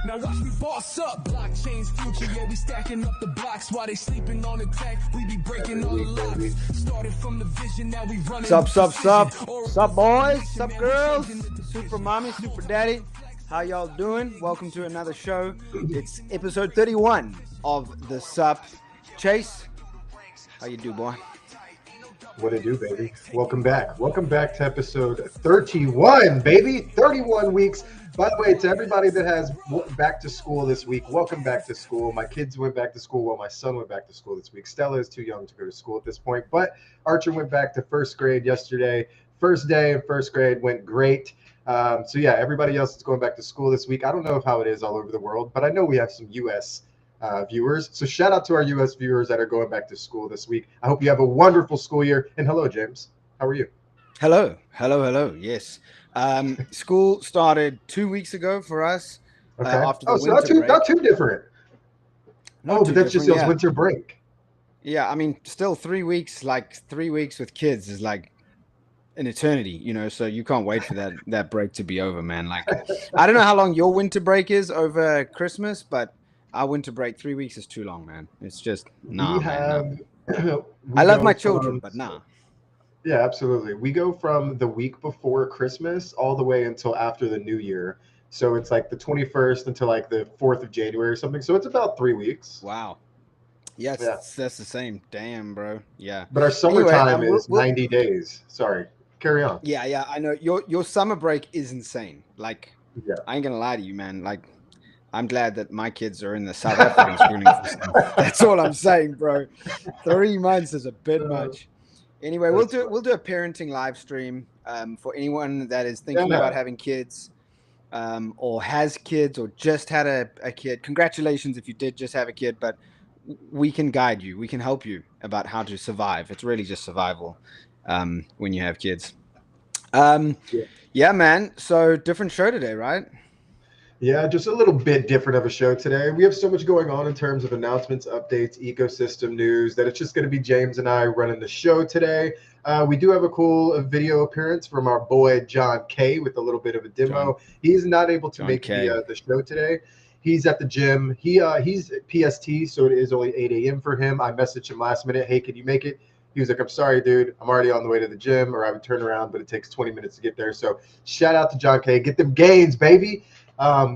Now watch me boss up. Blockchain's future, yeah, we stacking up the blocks while they sleeping on the tech. We be breaking all the locks. Started from the vision, now we running. Sup, boys, sup, girls, super mommy, super daddy. How y'all doing? Welcome to another show. It's episode 31 of the Sup. Chase, how you do, boy? What it do, baby? Welcome back. Welcome back to episode 31, baby. 31 weeks. By the way, to everybody that has back to school this week, welcome back to school. My kids went back to school while my son went back to school this week. Stella is too young to go to school at this point, but Archer went back to first grade yesterday. First day in first grade went great. So yeah, everybody else is going back to school this week. I don't know how it is all over the world, but I know we have some U.S. Viewers. So shout out to our U.S. viewers that are going back to school this week. I hope you have a wonderful school year. And hello, James. How are you? Hello. Yes. School started 2 weeks ago for us. Okay. After the so winter break. not too different. But that's just y'all's winter break. Yeah, I mean, still 3 weeks. Like 3 weeks with kids is like an eternity, you know. So you can't wait for that break to be over, man. Like, I don't know how long your winter break is over Christmas, but our winter break 3 weeks is too long, man. It's just I love my children, but nah. Yeah, absolutely. We go from the week before Christmas all the way until after the New Year. So it's like the 21st until like the 4th of January or something. So it's about 3 weeks. Wow. Yes, yeah. That's the same. Damn, bro. Yeah. But our summertime is 90 days. Sorry. Carry on. Yeah. I know your summer break is insane. Like, yeah. I ain't gonna lie to you, man. Like, I'm glad that my kids are in the South African schooling system. That's all I'm saying, bro. 3 months is a bit much. Anyway, we'll do a parenting live stream for anyone that is thinking about having kids, or has kids, or just had a kid. Congratulations if you did just have a kid, but we can guide you. We can help you about how to survive. It's really just survival when you have kids. Yeah, man. So different show today, right? Yeah, just a little bit different of a show today. We have so much going on in terms of announcements, updates, ecosystem news that it's just going to be James and I running the show today. We do have a cool video appearance from our boy John K with a little bit of a demo. He's not able to make the show today. He's at the gym. He's PST, so it is only 8 a.m. for him. I messaged him last minute, hey, can you make it? He was like, I'm sorry, dude. I'm already on the way to the gym, or I would turn around, but it takes 20 minutes to get there. So shout out to John K. Get them gains, baby.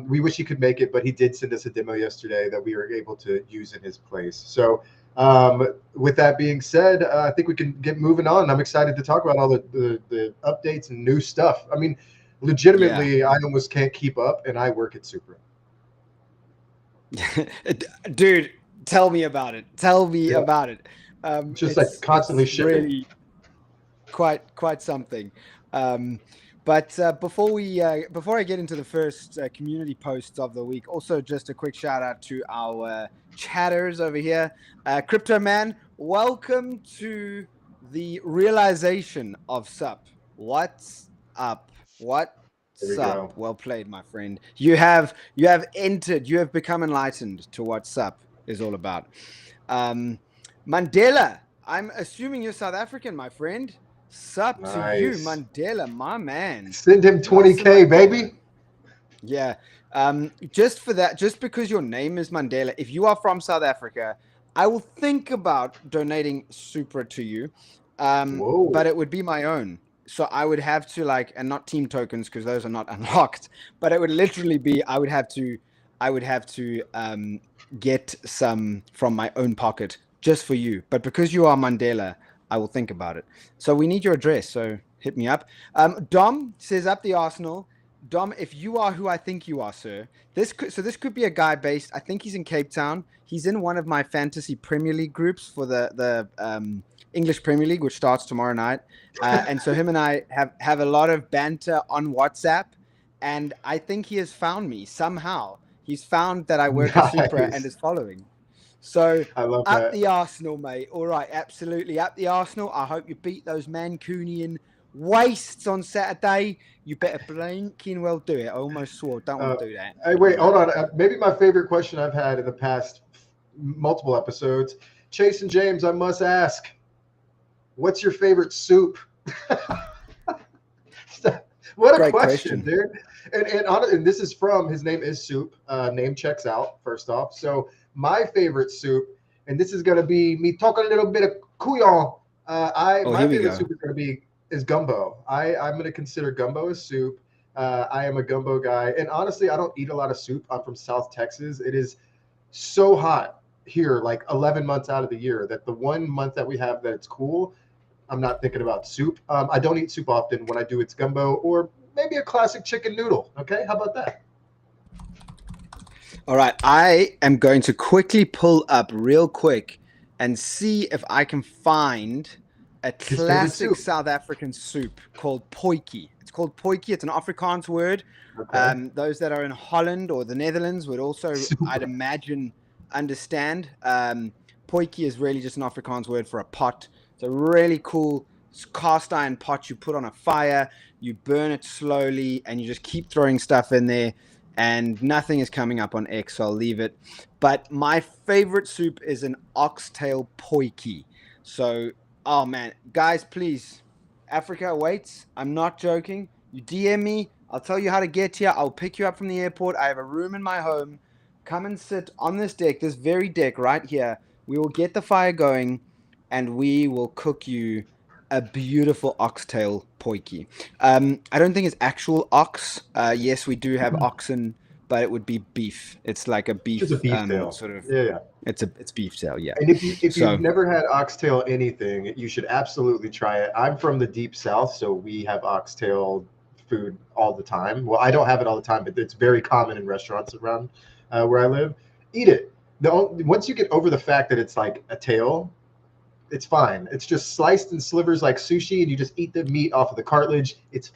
We wish he could make it, but he did send us a demo yesterday that we were able to use in his place. So with that being said, I think we can get moving on. I'm excited to talk about all the updates and new stuff. I mean, legitimately, I almost can't keep up, and I work at Supra. Dude, tell me about it. About it. Just like constantly shipping. Really quite something. But before I get into the first community posts of the week, also just a quick shout out to our chatters over here. Crypto Man, welcome to the realization of SUP. What's up? What's up? Well played, my friend. You have entered. You have become enlightened to what SUP is all about. Mandela, I'm assuming you're South African, my friend. Sup to you, Mandela, my man. Send him 20K, baby. Yeah. Just for that, just because your name is Mandela, if you are from South Africa, I will think about donating Supra to you. But it would be my own. So I would have to and not team tokens because those are not unlocked, but it would literally be, I would have to get some from my own pocket just for you. But because you are Mandela, I will think about it. So we need your address, so hit me up. Dom says, up the Arsenal. Dom, if you are who I think you are, sir, this could be a guy based, I think he's in Cape Town. He's in one of my fantasy Premier League groups for the English Premier League, which starts tomorrow night. And so him and I have a lot of banter on WhatsApp, and I think he has found me somehow. He's found that I work at Supra and is following. So up the Arsenal, mate. All right, absolutely. Up the Arsenal. I hope you beat those Mancunian wastes on Saturday. You better blinking well do it. I almost swore. Don't want to do that. Hey, wait, hold on. Maybe my favorite question I've had in the past multiple episodes. Chase and James, I must ask, what's your favorite soup? What a question, dude. And this is from, his name is Soup. Name checks out, first off. So my favorite soup, and this is going to be me talking a little bit of couillon. My favorite soup is gumbo. I'm going to consider gumbo a soup. I am a gumbo guy. And honestly, I don't eat a lot of soup. I'm from South Texas. It is so hot here, like 11 months out of the year, that the 1 month that we have that it's cool, I'm not thinking about soup. I don't eat soup often. When I do, it's gumbo or maybe a classic chicken noodle. Okay, how about that? All right, I am going to quickly pull up real quick and see if I can find a classic South African soup called potjie. It's called potjie. It's an Afrikaans word. Okay. Those that are in Holland or the Netherlands would also, I'd imagine, understand. Potjie is really just an Afrikaans word for a pot. It's a really cool cast iron pot you put on a fire. You burn it slowly, and you just keep throwing stuff in there. And nothing is coming up on X, so I'll leave it. But my favorite soup is an oxtail potjie. So, oh man, guys, please, Africa waits. I'm not joking. You DM me. I'll tell you how to get here. I'll pick you up from the airport. I have a room in my home. Come and sit on this deck, this very deck right here. We will get the fire going, and we will cook you a beautiful oxtail potjie. I don't think it's actual ox. Yes, we do have oxen, but it would be beef. It's like a beef, tail. Sort of. Yeah. It's beef tail, yeah. And if you've never had oxtail anything, you should absolutely try it. I'm from the deep south, so we have oxtail food all the time. Well, I don't have it all the time, but it's very common in restaurants around where I live. Eat it. Once you get over the fact that it's like a tail, it's fine. It's just sliced in slivers like sushi, and you just eat the meat off of the cartilage. It's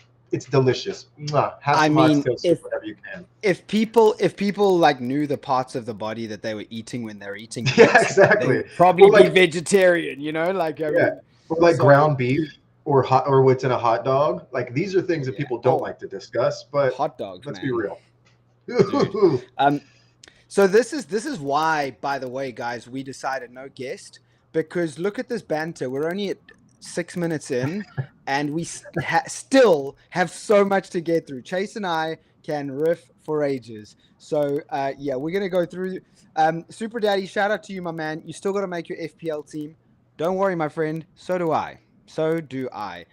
delicious. Have some oxtail soup whenever you can. If people like knew the parts of the body that they were eating when they're eating meat, yeah, exactly. They'd probably be vegetarian, you know, like or like ground beef or what's in a hot dog. Like, these are things that people don't like to discuss, but hot dogs, let's be real. So this is why, by the way, guys, we decided no guest, because look at this banter. We're only at 6 minutes in, and we still have so much to get through. Chase and I can riff for ages. So, yeah, we're going to go through. Super Daddy, shout out to you, my man. You still got to make your FPL team. Don't worry, my friend. So do I.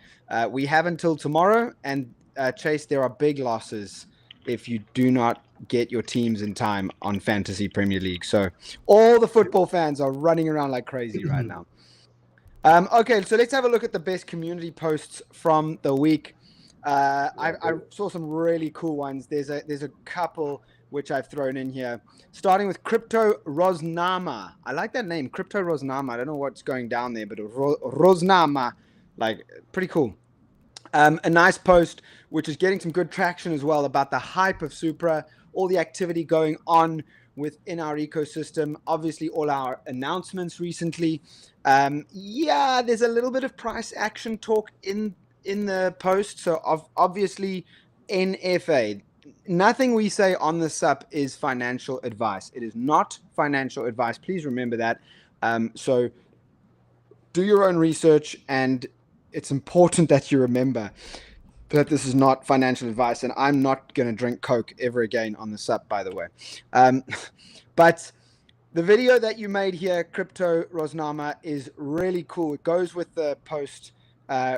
We have until tomorrow, and Chase, there are big losses if you do not get your teams in time on Fantasy Premier League. So all the football fans are running around like crazy right now. Okay, so let's have a look at the best community posts from the week. I saw some really cool ones. There's a couple which I've thrown in here, starting with Crypto Rosnama. I like that name, Crypto Rosnama. I don't know what's going down there, but Rosnama, like, pretty cool. A nice post, which is getting some good traction as well, about the hype of Supra, all the activity going on within our ecosystem. Obviously, all our announcements recently. There's a little bit of price action talk in the post. So obviously, NFA. Nothing we say on the SUP is financial advice. It is not financial advice. Please remember that. So do your own research, and it's important that you remember that this is not financial advice, and I'm not going to drink Coke ever again on the SUP, by the way. But the video that you made here, Crypto Rosnama, is really cool. It goes with the post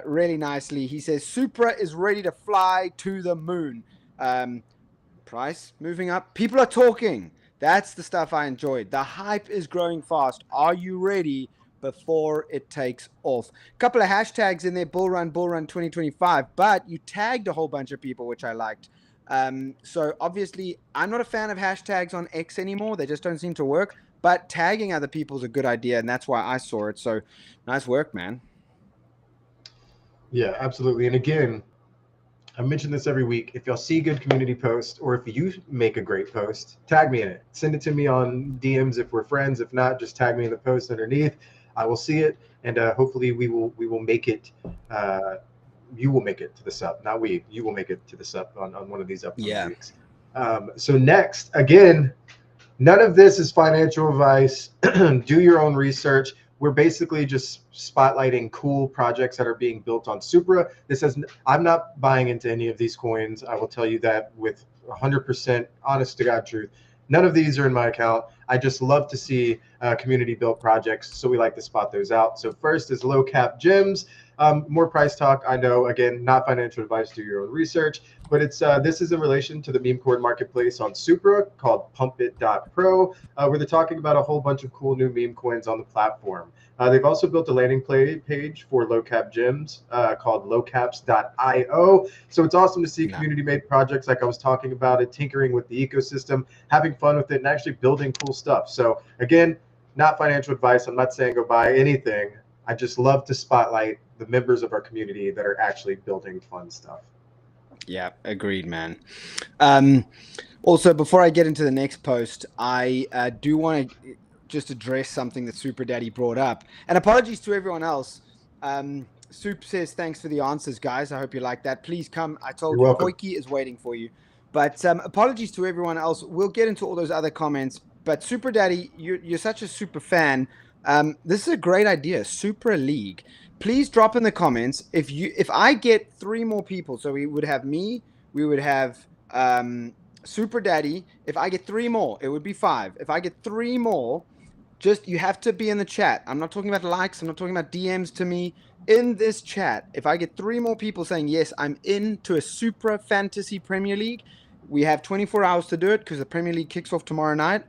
really nicely. He says, Supra is ready to fly to the moon. Price moving up. People are talking. That's the stuff I enjoyed. The hype is growing fast. Are you ready before it takes off? A couple of hashtags in there, Bull Run 2025, but you tagged a whole bunch of people, which I liked. So obviously, I'm not a fan of hashtags on X anymore. They just don't seem to work, but tagging other people is a good idea, and that's why I saw it. So nice work, man. Yeah, absolutely. And again, I mention this every week. If y'all see good community posts, or if you make a great post, tag me in it. Send it to me on DMs if we're friends. If not, just tag me in the post underneath. I will see it, and hopefully we will make it. You will make it to the SUP, not we. You will make it to the SUP on one of these upcoming weeks. So next, again, none of this is financial advice. Do your own research. we're basically just spotlighting cool projects that are being built on Supra. I'm not buying into any of these coins. I will tell you that with 100% honest to God truth. None of these are in my account. I just love to see community built projects, so we like to spot those out. So first is low cap gems. More price talk. I know, again, not financial advice, do your own research, but it's this is in relation to the meme coin marketplace on Supra called PumpitPro, where they're talking about a whole bunch of cool new meme coins on the platform. They've also built a landing page for low cap gems called lowcaps.io. So it's awesome to see community made projects like I was talking about it, tinkering with the ecosystem, having fun with it, and actually building cool stuff. So again, not financial advice. I'm not saying go buy anything. I just love to spotlight the members of our community that are actually building fun stuff. Yeah, agreed, man. Also, before I get into the next post, I do want to just address something that Super Daddy brought up. And apologies to everyone else. Soup says, thanks for the answers, guys. I hope you like that. Please come. I told you, Koiki is waiting for you. But apologies to everyone else. We'll get into all those other comments. But Super Daddy, you're such a super fan. This is a great idea, Supra League. Please drop in the comments if I get 3 more people. So we would have me, we would have Super Daddy. If I get 3 more, it would be 5. If I get 3 more, you have to be in the chat. I'm not talking about likes. I'm not talking about DMs to me. In this chat, if I get 3 more people saying yes, I'm into a Supra Fantasy Premier League. We have 24 hours to do it because the Premier League kicks off tomorrow night.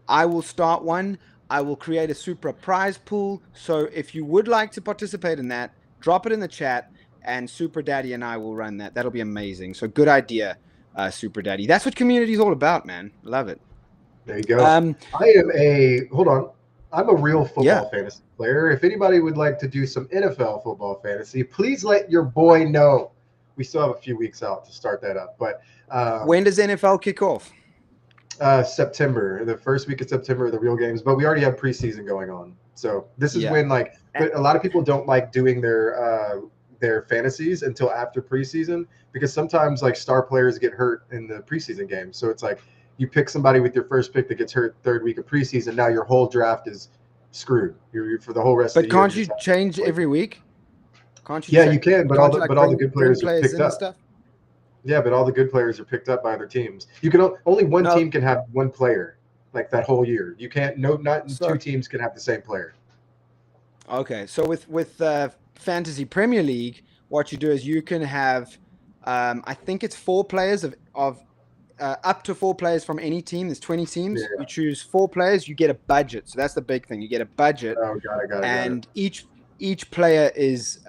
I will start one. I will create a Supra prize pool. So if you would like to participate in that, drop it in the chat and Super Daddy and I will run that. That'll be amazing. So good idea, Super Daddy. That's what community is all about, man. Love it. There you go. I'm a real football fantasy player. If anybody would like to do some NFL football fantasy, please let your boy know. We still have a few weeks out to start that up. But when does NFL kick off? September, the first week of September, the real games, but we already have preseason going on. So this is when but a lot of people don't like doing their fantasies until after preseason because sometimes like star players get hurt in the preseason game. So it's like you pick somebody with your first pick that gets hurt 3rd week of preseason. Now your whole draft is screwed. You're for the whole rest of the year. But can't you change every week? Can't you? Yeah, you can, but all the good players are picked up. Stuff? Yeah, but all the good players are picked up by other teams. You can only one team can have one player like that whole year. You can't. Not 2 teams can have the same player. Okay, so with Fantasy Premier League, what you do is you can have, I think it's 4 players of up to 4 players from any team. There's 20 teams. Yeah. You choose 4 players. You get a budget. So that's the big thing. You get a budget. Oh, got it. And each player is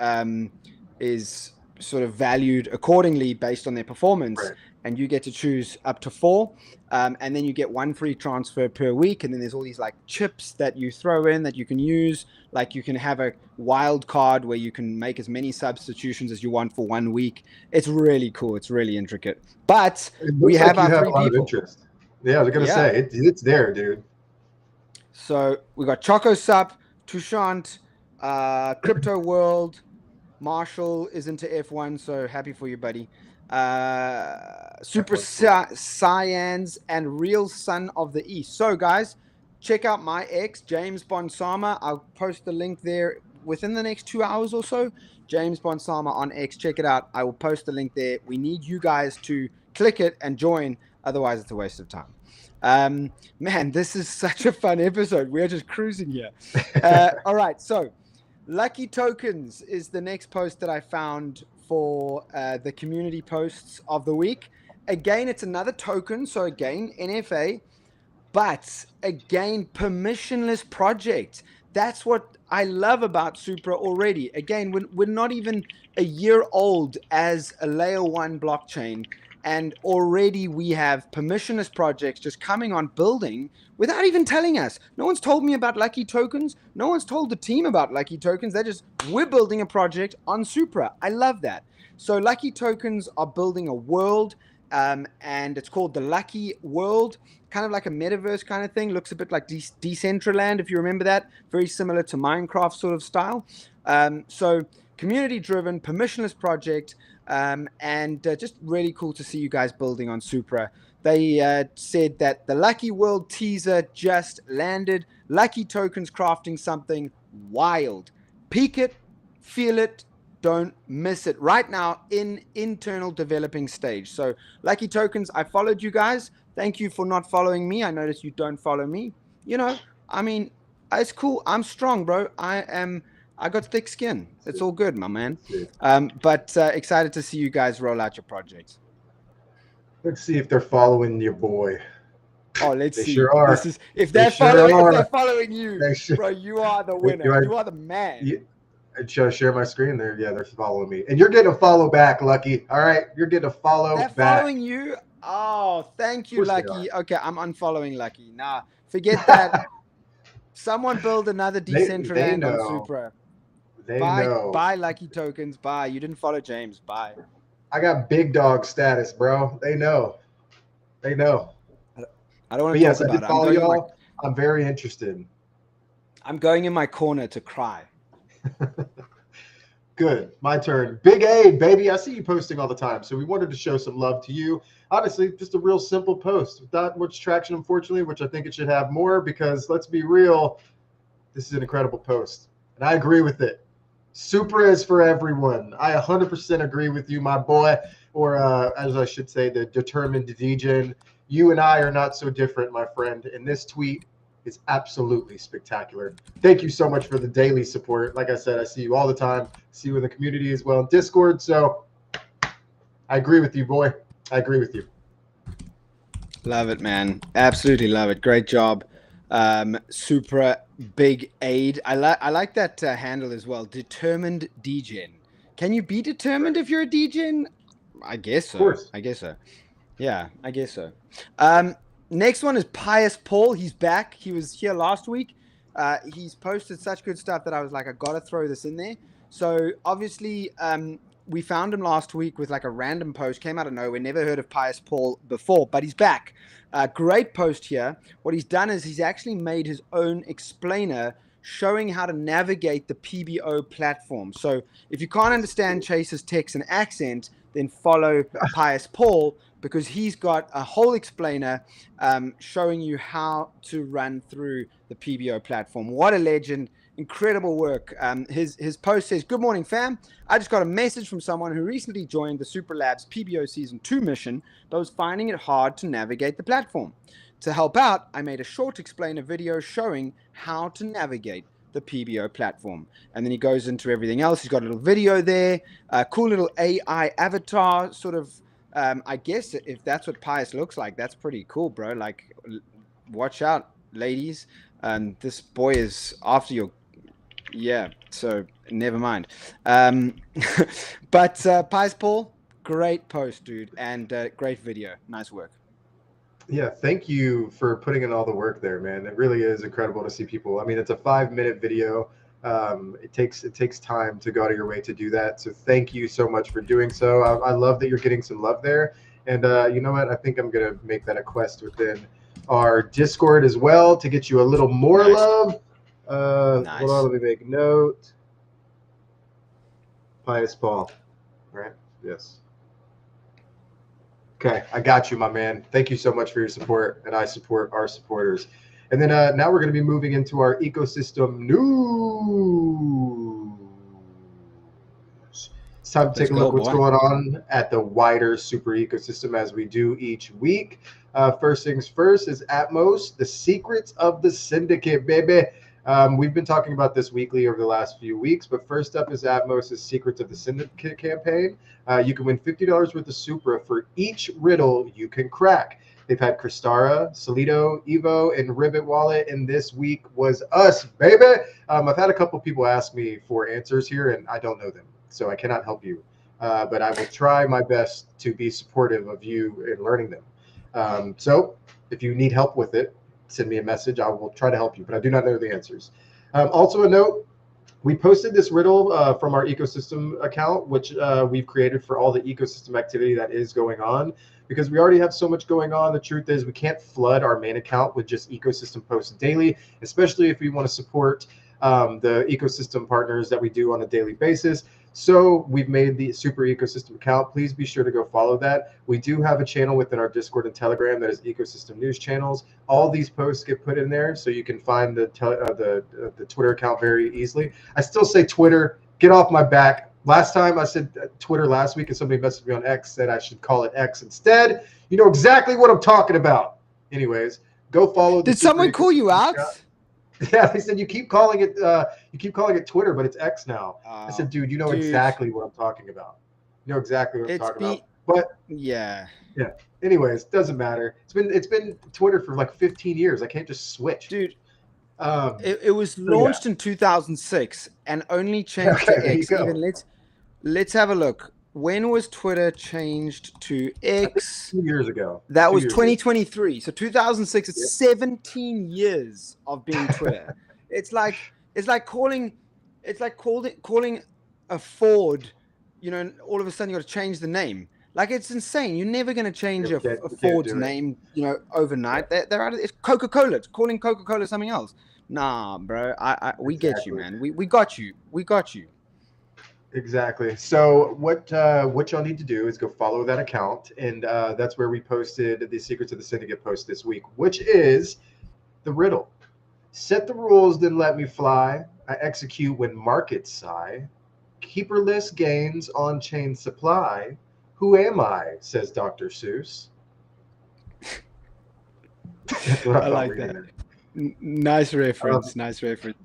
sort of valued accordingly based on their performance, right. And you get to choose up to 4, and then you get 1 free transfer per week, and then there's all these like chips that you throw in that you can use. Like you can have a wild card where you can make as many substitutions as you want for 1 week. It's really cool. It's really intricate. But we have our 3 people. Interest. Yeah, I was gonna say it's there, dude. So we got Choco Sup, Touchant, Crypto World. Marshall is into F1, so happy for you, buddy. Super Science and Real Son of the East. So, guys, check out my ex, James Bonsama. I'll post the link there within the next 2 hours or so. James Bonsama on X. Check it out. I will post the link there. We need you guys to click it and join. Otherwise, it's a waste of time. Man, this is such a fun episode. We're just cruising here. All right, so Lucky Tokens is the next post that I found for the community posts of the week. Again, it's another token. So again, NFA, but again, permissionless project. That's what I love about Supra already. Again, we're not even a year old as a layer 1 blockchain. And already we have permissionless projects just coming on building without even telling us. No one's told me about Lucky Tokens. No one's told the team about Lucky Tokens. We're building a project on Supra. I love that. So Lucky Tokens are building a world, and it's called the Lucky World, kind of like a metaverse kind of thing. Looks a bit like Decentraland, if you remember that. Very similar to Minecraft sort of style. So community-driven, permissionless project. And just really cool to see you guys building on Supra. They said that the Lucky World teaser just landed. Lucky Tokens crafting something wild. Peek it, feel it, don't miss it. Right now in internal developing stage. So Lucky Tokens, I followed you guys. Thank you for not following me. I noticed you don't follow me. You know, I mean, it's cool. I'm strong, bro. I got thick skin. It's all good, my man. But excited to see you guys roll out your projects. Let's see if they're following your boy. Oh, let's see. They sure are. If they're following you, bro, you are the winner. You are the man. Share my screen there. Yeah, they're following me. And you're getting a follow back, Lucky. All right. You're getting a follow back. They're following you? Oh, thank you, Lucky. Okay, I'm unfollowing Lucky. Nah, forget that. Someone build another Decentraland on Supra. Bye, Lucky Tokens. Bye. You didn't follow James. Bye. I got big dog status, bro. They know. I don't want to talk about it. Follow y'all. I'm very interested. I'm going in my corner to cry. Good. My turn. Big Aid, baby. I see you posting all the time. So we wanted to show some love to you. Honestly, just a real simple post without much traction, unfortunately, which I think it should have more because let's be real, this is an incredible post. And I agree with it. Supra is for everyone. I 100% agree with you, my boy, or as I should say, the determined DJ. You and I are not so different, my friend. And this tweet is absolutely spectacular. Thank you so much for the daily support. Like I said, I see you all the time. See you in the community as well in Discord. So I agree with you, boy. I agree with you. Love it, man. Absolutely love it. Great job. Supra Big Aid. I like that handle as well. Determined DJ. Can you be determined if you're a DJ? I guess so. Of course. I guess so. Yeah, I guess so. Next one is Pious Paul. He's back. He was here last week. He's posted such good stuff that I was like, I got to throw this in there. So obviously, we found him last week with like a random post, came out of nowhere. Never heard of Pious Paul before, but he's back. Great post here. What he's done is he's actually made his own explainer showing how to navigate the PBO platform. So if you can't understand Chase's text and accent, then follow Pious Paul, because he's got a whole explainer showing you how to run through the PBO platform. What a legend. Incredible work. His post says, "Good morning, fam. I just got a message from someone who recently joined the Supra Labs PBO Season 2 mission, but was finding it hard to navigate the platform. To help out, I made a short explainer video showing how to navigate the PBO platform." And then he goes into everything else. He's got a little video there, a cool little AI avatar, sort of. I guess if that's what Pious looks like, that's pretty cool, bro. Like, watch out, ladies. This boy is after your... Yeah, so never mind. But Pious Paul, great post, dude, and great video. Nice work. Yeah, thank you for putting in all the work there, man. It really is incredible to see people. I mean, it's a 5-minute video. It takes time to go out of your way to do that. So thank you so much for doing so. I love that you're getting some love there. And you know what? I think I'm going to make that a quest within our Discord as well to get you a little more love. Nice. Hold on, let me make a note. Pious Paul, right? Yes. Okay, I got you, my man. Thank you so much for your support, and I support our supporters. And then now we're going to be moving into our ecosystem news. It's time to take a look at what's going on at the wider Supra ecosystem as we do each week. First things first is Atmos, the secrets of the Syndicate, baby. We've been talking about this weekly over the last few weeks, but first up is Atmos' Secrets of the Syndicate campaign. You can win $50 worth of Supra for each riddle you can crack. They've had Chrisara, Celo, Evo, and Ribbit Wallet, and this week was us, baby. I've had a couple people ask me for answers here, and I don't know them, so I cannot help you. But I will try my best to be supportive of you in learning them. So if you need help with it, send me a message. I will try to help you, but I do not know the answers. Also a note, we posted this riddle from our ecosystem account, which we've created for all the ecosystem activity that is going on, because we already have so much going on. The truth is we can't flood our main account with just ecosystem posts daily, especially if we want to support the ecosystem partners that we do on a daily basis. So we've made the Super Ecosystem account. Please be sure to go follow that. We do have a channel within our Discord and Telegram that is Ecosystem News channels. All these posts get put in there, so you can find the Twitter account very easily. I still say Twitter. Get off my back. Last time I said Twitter last week, and somebody messaged me on X, said I should call it X instead. You know exactly what I'm talking about. Anyways, go follow. Did someone call you out? Yeah, they said you keep calling it Twitter, but it's X now. I said, dude, you know exactly what I'm talking about. You know exactly what I'm talking about. But yeah. Anyways, doesn't matter. It's been Twitter for like 15 years. I can't just switch, dude. It was launched in 2006 and only changed to X. Even let's have a look. When was Twitter changed to X? 2 years ago. That was 2023. So 2006. It's 17 years of being Twitter. It's like calling a Ford. You know, all of a sudden you got to change the name. Like, it's insane. You're never going to change a Ford's name, you know, overnight. They're out of it. It's Coca-Cola. It's calling Coca-Cola something else. Nah, bro. We get you, man. We got you. We got you. Exactly. So what y'all need to do is go follow that account, and that's where we posted the Secrets of the Syndicate post this week, which is the riddle. Set the rules, then let me fly. I execute when markets sigh. Keeperless gains on-chain supply. Who am I? Says Dr. Seuss. I like that. Nice reference. Nice reference.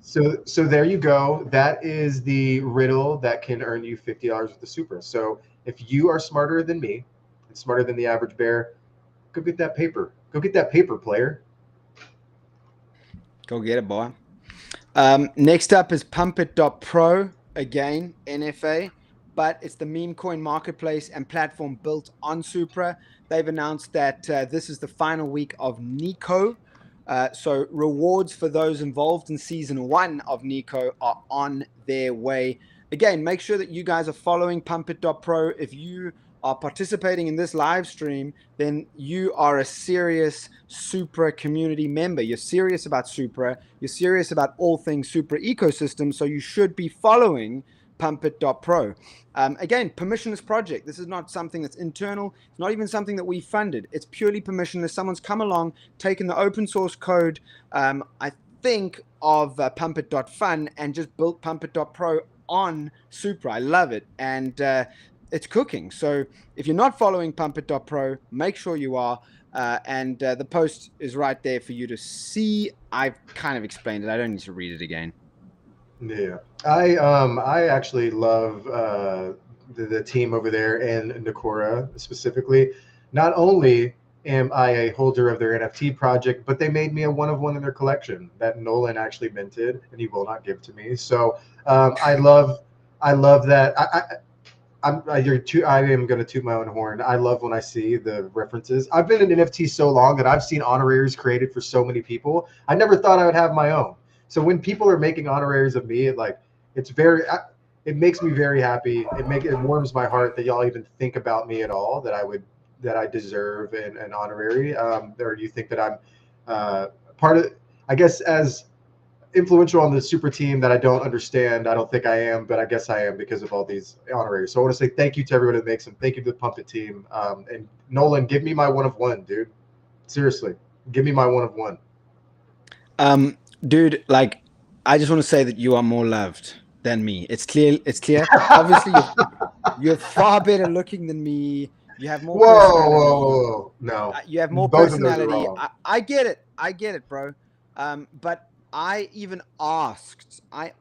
So there you go. That is the riddle that can earn you $50 with the Supra. So if you are smarter than me and smarter than the average bear, go get that paper. Go get that paper, player. Go get it, boy. Next up is PumpitPro, again, NFA, but it's the meme coin marketplace and platform built on Supra. They've announced that this is the final week of Nico. So rewards for those involved in season 1 of Nico are on their way. Again, make sure that you guys are following PumpitPro. If you are participating in this live stream, then you are a serious Supra community member. You're serious about Supra. You're serious about all things Supra ecosystem. So you should be following PumpitPro. Again, permissionless project. This is not something that's internal. It's not even something that we funded. It's purely permissionless. Someone's come along, taken the open source code, I think, of Pumpit.fun and just built Pumpit.pro on Supra. I love it. And it's cooking. So if you're not following Pumpit.pro, make sure you are. And the post is right there for you to see. I've kind of explained it. I don't need to read it again. Yeah, I actually love the team over there and Nakora specifically. Not only am I a holder of their NFT project, but they made me a one-of-one in their collection that Nolan actually minted, and he will not give to me. So I love that. I am going to toot my own horn. I love when I see the references. I've been in NFT so long that I've seen honoraries created for so many people. I never thought I would have my own. So when people are making honoraries of me, it makes me very happy. It warms my heart that y'all even think about me at all, that I deserve an honorary. Or you think that I'm part of, I guess, as influential on the Supra team that I don't understand. I don't think I am, but I guess I am because of all these honoraries. So I want to say thank you to everyone that makes them. Thank you to the Pumpit team. And Nolan, give me my one-of-one, dude. Seriously, give me my one-of-one. Dude, like, I just want to say that you are more loved than me. It's clear. Obviously, you're far better looking than me. You have more personality. Whoa. No. You have more Both personality. I get it, bro. But I even asked the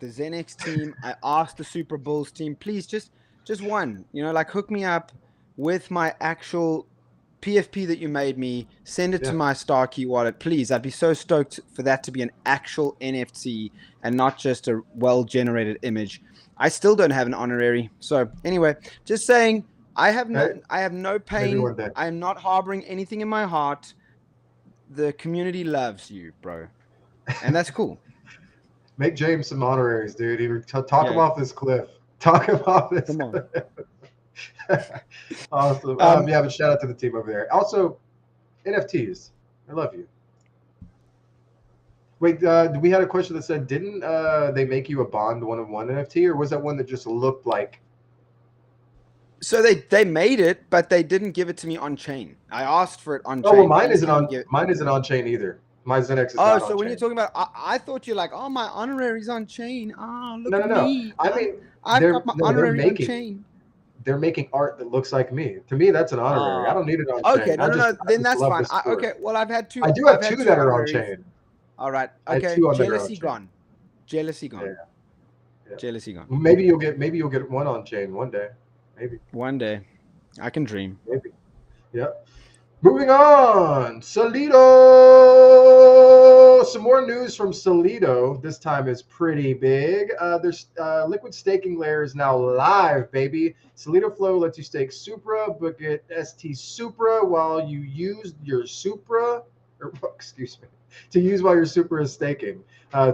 Zenex team, I asked the Super Bulls team, please just one, like, hook me up with my actual PFP that you made me, send it to my StarKey wallet, please. I'd be so stoked for that to be an actual NFT and not just a well-generated image. I still don't have an honorary. So anyway, just saying, I have no pain. I am not harboring anything in my heart. The community loves you, bro. And that's cool. Make James some honoraries, dude. Talk him off this cliff. Talk him off this cliff. Awesome. But shout out to the team over there. Also, NFTs. I love you. Wait, we had a question that said, didn't they make you a Bond 1-of-1 NFT, or was that one that just looked like? So they made it, but they didn't give it to me on chain. I asked for it on chain. Oh well, mine Please isn't can you on. give- Mine isn't on chain either. My Zenix is Oh, not so on when chain. you're talking about, I thought you're like, oh, my honorary's on chain. Oh, look at No. me. I mean, I've they're got my no, they're honorary on making chain. they're making art that looks like me. To me, that's an honorary. I don't need it on Okay, chain. no. I Then just that's love fine. the sport. Okay, well, I've had two. I do I've have had two that are on honoraries. chain. All right. I had Okay. two on that are on Jealousy chain. gone. Jealousy gone. Yeah. Jealousy gone. Maybe you'll get one on chain one day. Maybe. One day, I can dream. Maybe. Yep. Moving on, Celo. Some more news from Celo. This time is pretty big. There's liquid staking layer is now live, baby. Celo Flow lets you stake Supra, but get ST Supra while you use your Supra. Excuse me. To use while your Supra is staking.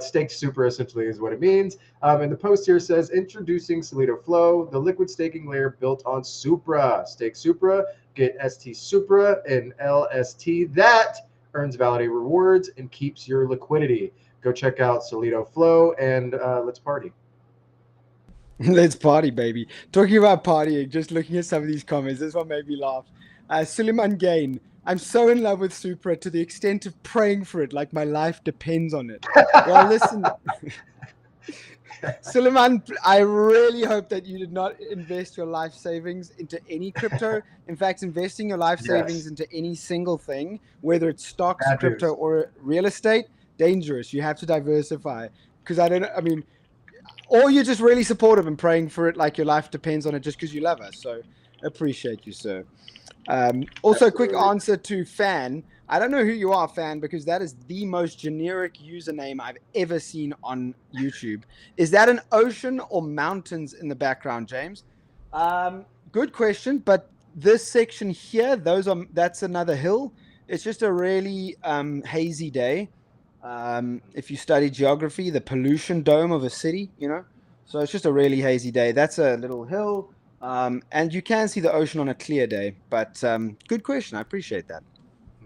Staked Supra essentially is what it means. And the post here says, introducing Celo Flow, the liquid staking layer built on Supra. Stake Supra, get ST Supra and LST. That earns validated rewards and keeps your liquidity. Go check out Celo Flow and let's party. Let's party, baby. Talking about partying, just looking at some of these comments, this one made me laugh. Suleiman Gain, I'm so in love with Supra to the extent of praying for it like my life depends on it. Well, listen, Suleiman, I really hope that you did not invest your life savings into any crypto. In fact, investing your life savings into any single thing, whether it's stocks, crypto, or real estate, dangerous. You have to diversify. Because or you're just really supportive and praying for it like your life depends on it just because you love us. So appreciate you, sir. Also, quick answer to Fan. I don't know who you are, Fan, because that is the most generic username I've ever seen on YouTube. Is that an ocean or mountains in the background, James? Good question, but this section here, that's another hill. It's just a really hazy day. If you study geography, the pollution dome of a city, so it's just a really hazy day. That's a little hill. And you can see the ocean on a clear day, but good question. I appreciate that.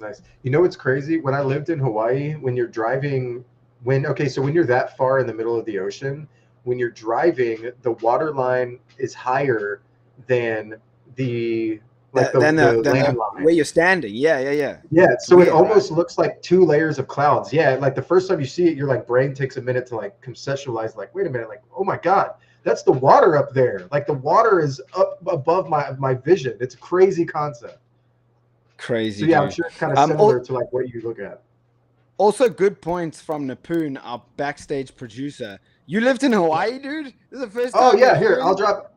Nice. You know what's crazy? When I lived in Hawaii, when you're driving, when you're that far in the middle of the ocean, when you're driving, the water line is higher than the land line. Where you're standing. Yeah. Yeah, so it almost looks like two layers of clouds. Yeah, like the first time you see it, your brain takes a minute to conceptualize, wait a minute, oh my God, that's the water up there. Like the water is up above my vision. It's a crazy concept. Crazy. So yeah, dude. I'm sure it's kind of similar to what you look at. Also, good points from Napoon, our backstage producer. You lived in Hawaii, dude? This is the first time. Oh yeah, here I'll drop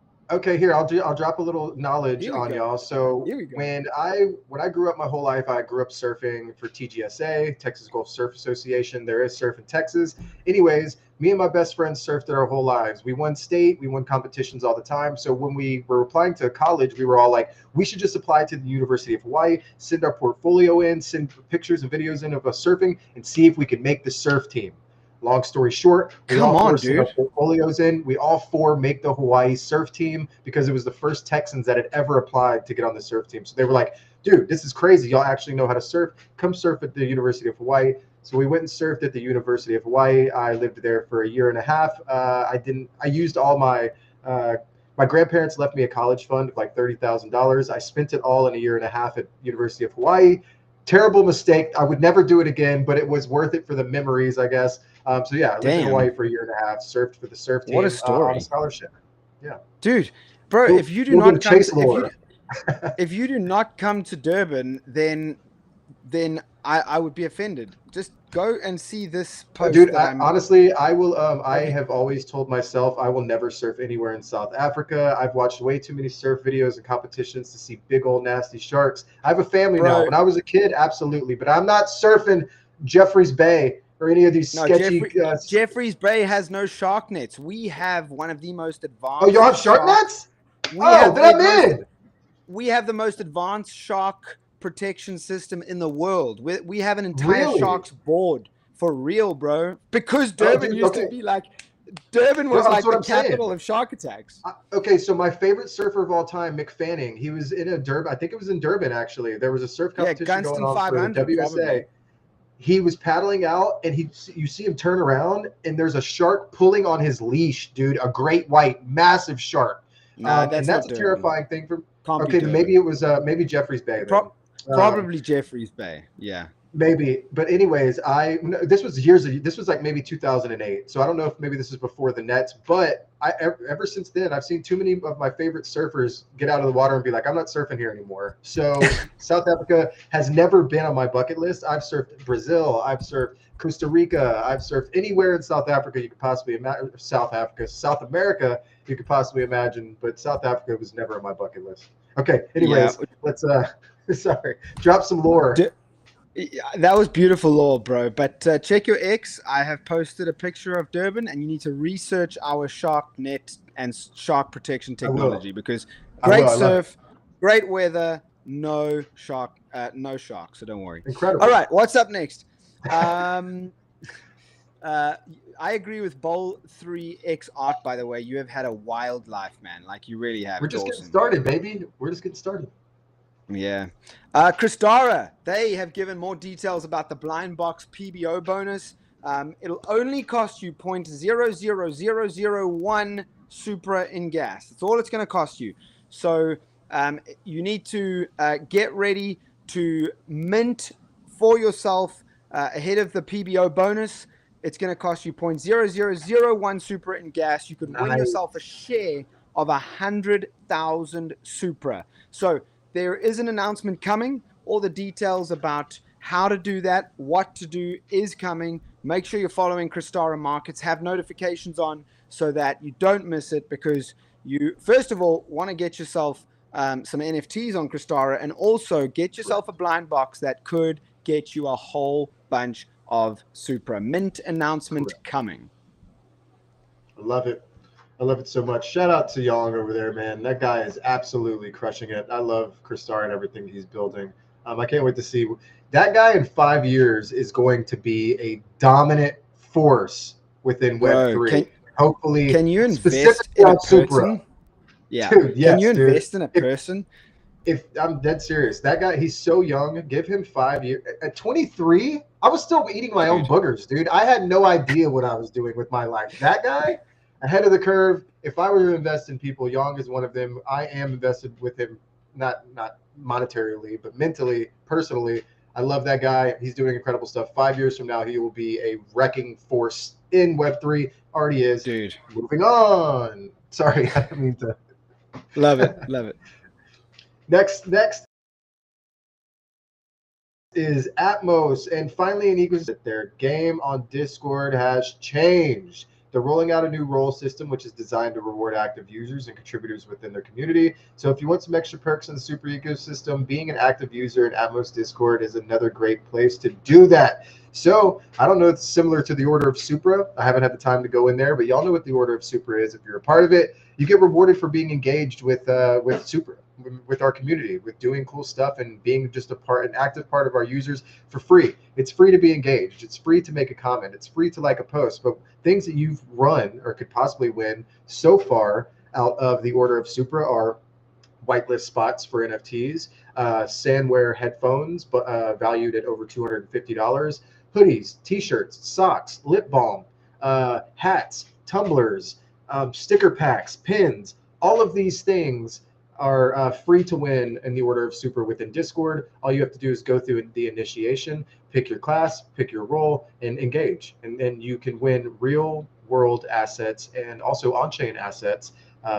a little knowledge on y'all. So when I grew up my whole life, I grew up surfing for TGSA, Texas Gulf Surf Association. There is surf in Texas. Anyways, me and my best friends surfed it our whole lives. We won state, we won competitions all the time. So when we were applying to college, we were all like, we should just apply to the University of Hawaii, send our portfolio in, send pictures and videos in of us surfing, and see if we could make the surf team. Long story short, we all four sent our portfolios in. We all four make the Hawaii surf team because it was the first Texans that had ever applied to get on the surf team. So they were like, dude, this is crazy. Y'all actually know how to surf. Come surf at the University of Hawaii. So we went and surfed at the University of Hawaii. I lived there for a year and a half. I used all my grandparents left me a college fund of $30,000. I spent it all in a year and a half at University of Hawaii. Terrible mistake. I would never do it again, but it was worth it for the memories, I guess. So yeah, I lived in Hawaii for a year and a half, surfed for the surf team. What a story. On a scholarship. Yeah. Dude, bro, if you do not come if you do not come to Durban, then I would be offended. Just go and see this post. Dude, honestly, I will. I have always told myself I will never surf anywhere in South Africa. I've watched way too many surf videos and competitions to see big old nasty sharks. I have a family now. When I was a kid, absolutely, but I'm not surfing Jeffreys Bay or any of these sketchy. Jeffreys Bay has no shark nets. We have one of the most advanced. Oh, you have shark nets? Then I'm in. We have the most advanced shark protection system in the world. We have an entire sharks board for real, bro. Because Durban used to be Durban was the capital of shark attacks. Okay, so my favorite surfer of all time, Mick Fanning, he was in Durban. I think it was in Durban actually. There was a surf competition going on for WSA. he was paddling out, and you see him turn around, and there's a shark pulling on his leash, dude. A great white, massive shark. Nah, And that's a terrifying thing for. Okay, then maybe it was maybe Jeffrey's Bay. Probably Jeffrey's Bay. Yeah. Maybe, but anyways, this was like maybe 2008. So I don't know if maybe this is before the nets, but ever since then, I've seen too many of my favorite surfers get out of the water and be like, I'm not surfing here anymore. So South Africa has never been on my bucket list. I've surfed Brazil, I've surfed Costa Rica, I've surfed anywhere in South Africa you could possibly imagine. South America you could possibly imagine, but South Africa was never on my bucket list. Okay, anyways, let's drop some lore. That was beautiful lore, bro. But check your X. I have posted a picture of Durban, and you need to research our shark net and shark protection technology, because great surf, great weather, no shark. So don't worry. Incredible. All right, what's up next? I agree with Bowl 3X Art, by the way. You have had a wild life, man. Like, you really have. We're just getting started, baby. We're just getting started. Yeah. Chrisara, they have given more details about the blind box PBO bonus. It'll only cost you 0.00001 Supra in gas. That's all it's going to cost you. So you need to get ready to mint for yourself ahead of the PBO bonus. It's going to cost you 0.0001 Supra in gas. You could win yourself a share of 100,000 Supra. So there is an announcement coming. All the details about how to do that, what to do is coming. Make sure you're following Chrisara Markets. Have notifications on so that you don't miss it, because you, first of all, want to get yourself some NFTs on Chrisara, and also get yourself a blind box that could get you a whole bunch of Supra. Mint announcement coming. I love it. I love it so much. Shout out to Yang over there, man. That guy is absolutely crushing it. I love Chrisara and everything he's building. I can't wait to see. That guy in 5 years is going to be a dominant force within Web3. Hopefully, can you invest in a person? Yeah. Dude, yes, can you invest in a person? If I'm dead serious, that guy, he's so young. Give him 5 years. At 23, I was still eating my own boogers, dude. I had no idea what I was doing with my life. That guy, ahead of the curve. If I were to invest in people, Yang is one of them. I am invested with him, not monetarily, but mentally, personally. I love that guy. He's doing incredible stuff. 5 years from now, he will be a wrecking force in Web3. Already is. Dude. Moving on. Sorry, I didn't mean to. Love it. Love it. Next is Atmos, and finally an ecosystem. Their game on Discord has changed. They're rolling out a new role system, which is designed to reward active users and contributors within their community. So if you want some extra perks in the Supra ecosystem, being an active user in Atmos Discord is another great place to do that. So I don't know, it's similar to the Order of Supra. I haven't had the time to go in there, but y'all know what the Order of Supra is. If you're a part of it, you get rewarded for being engaged with Supra, with our community, with doing cool stuff and being just an active part of our users for free. It's free to be engaged. It's free to make a comment. It's free to like a post. But things that you've run or could possibly win so far out of the Order of Supra are whitelist spots for NFTs, Sandwear headphones, valued at over $250, hoodies, t-shirts, socks, lip balm, hats, tumblers, sticker packs, pins. All of these things are free to win in the Order of Supra within Discord. All you have to do is go through the initiation, pick your class, pick your role, and engage. And then you can win real world assets and also on-chain assets.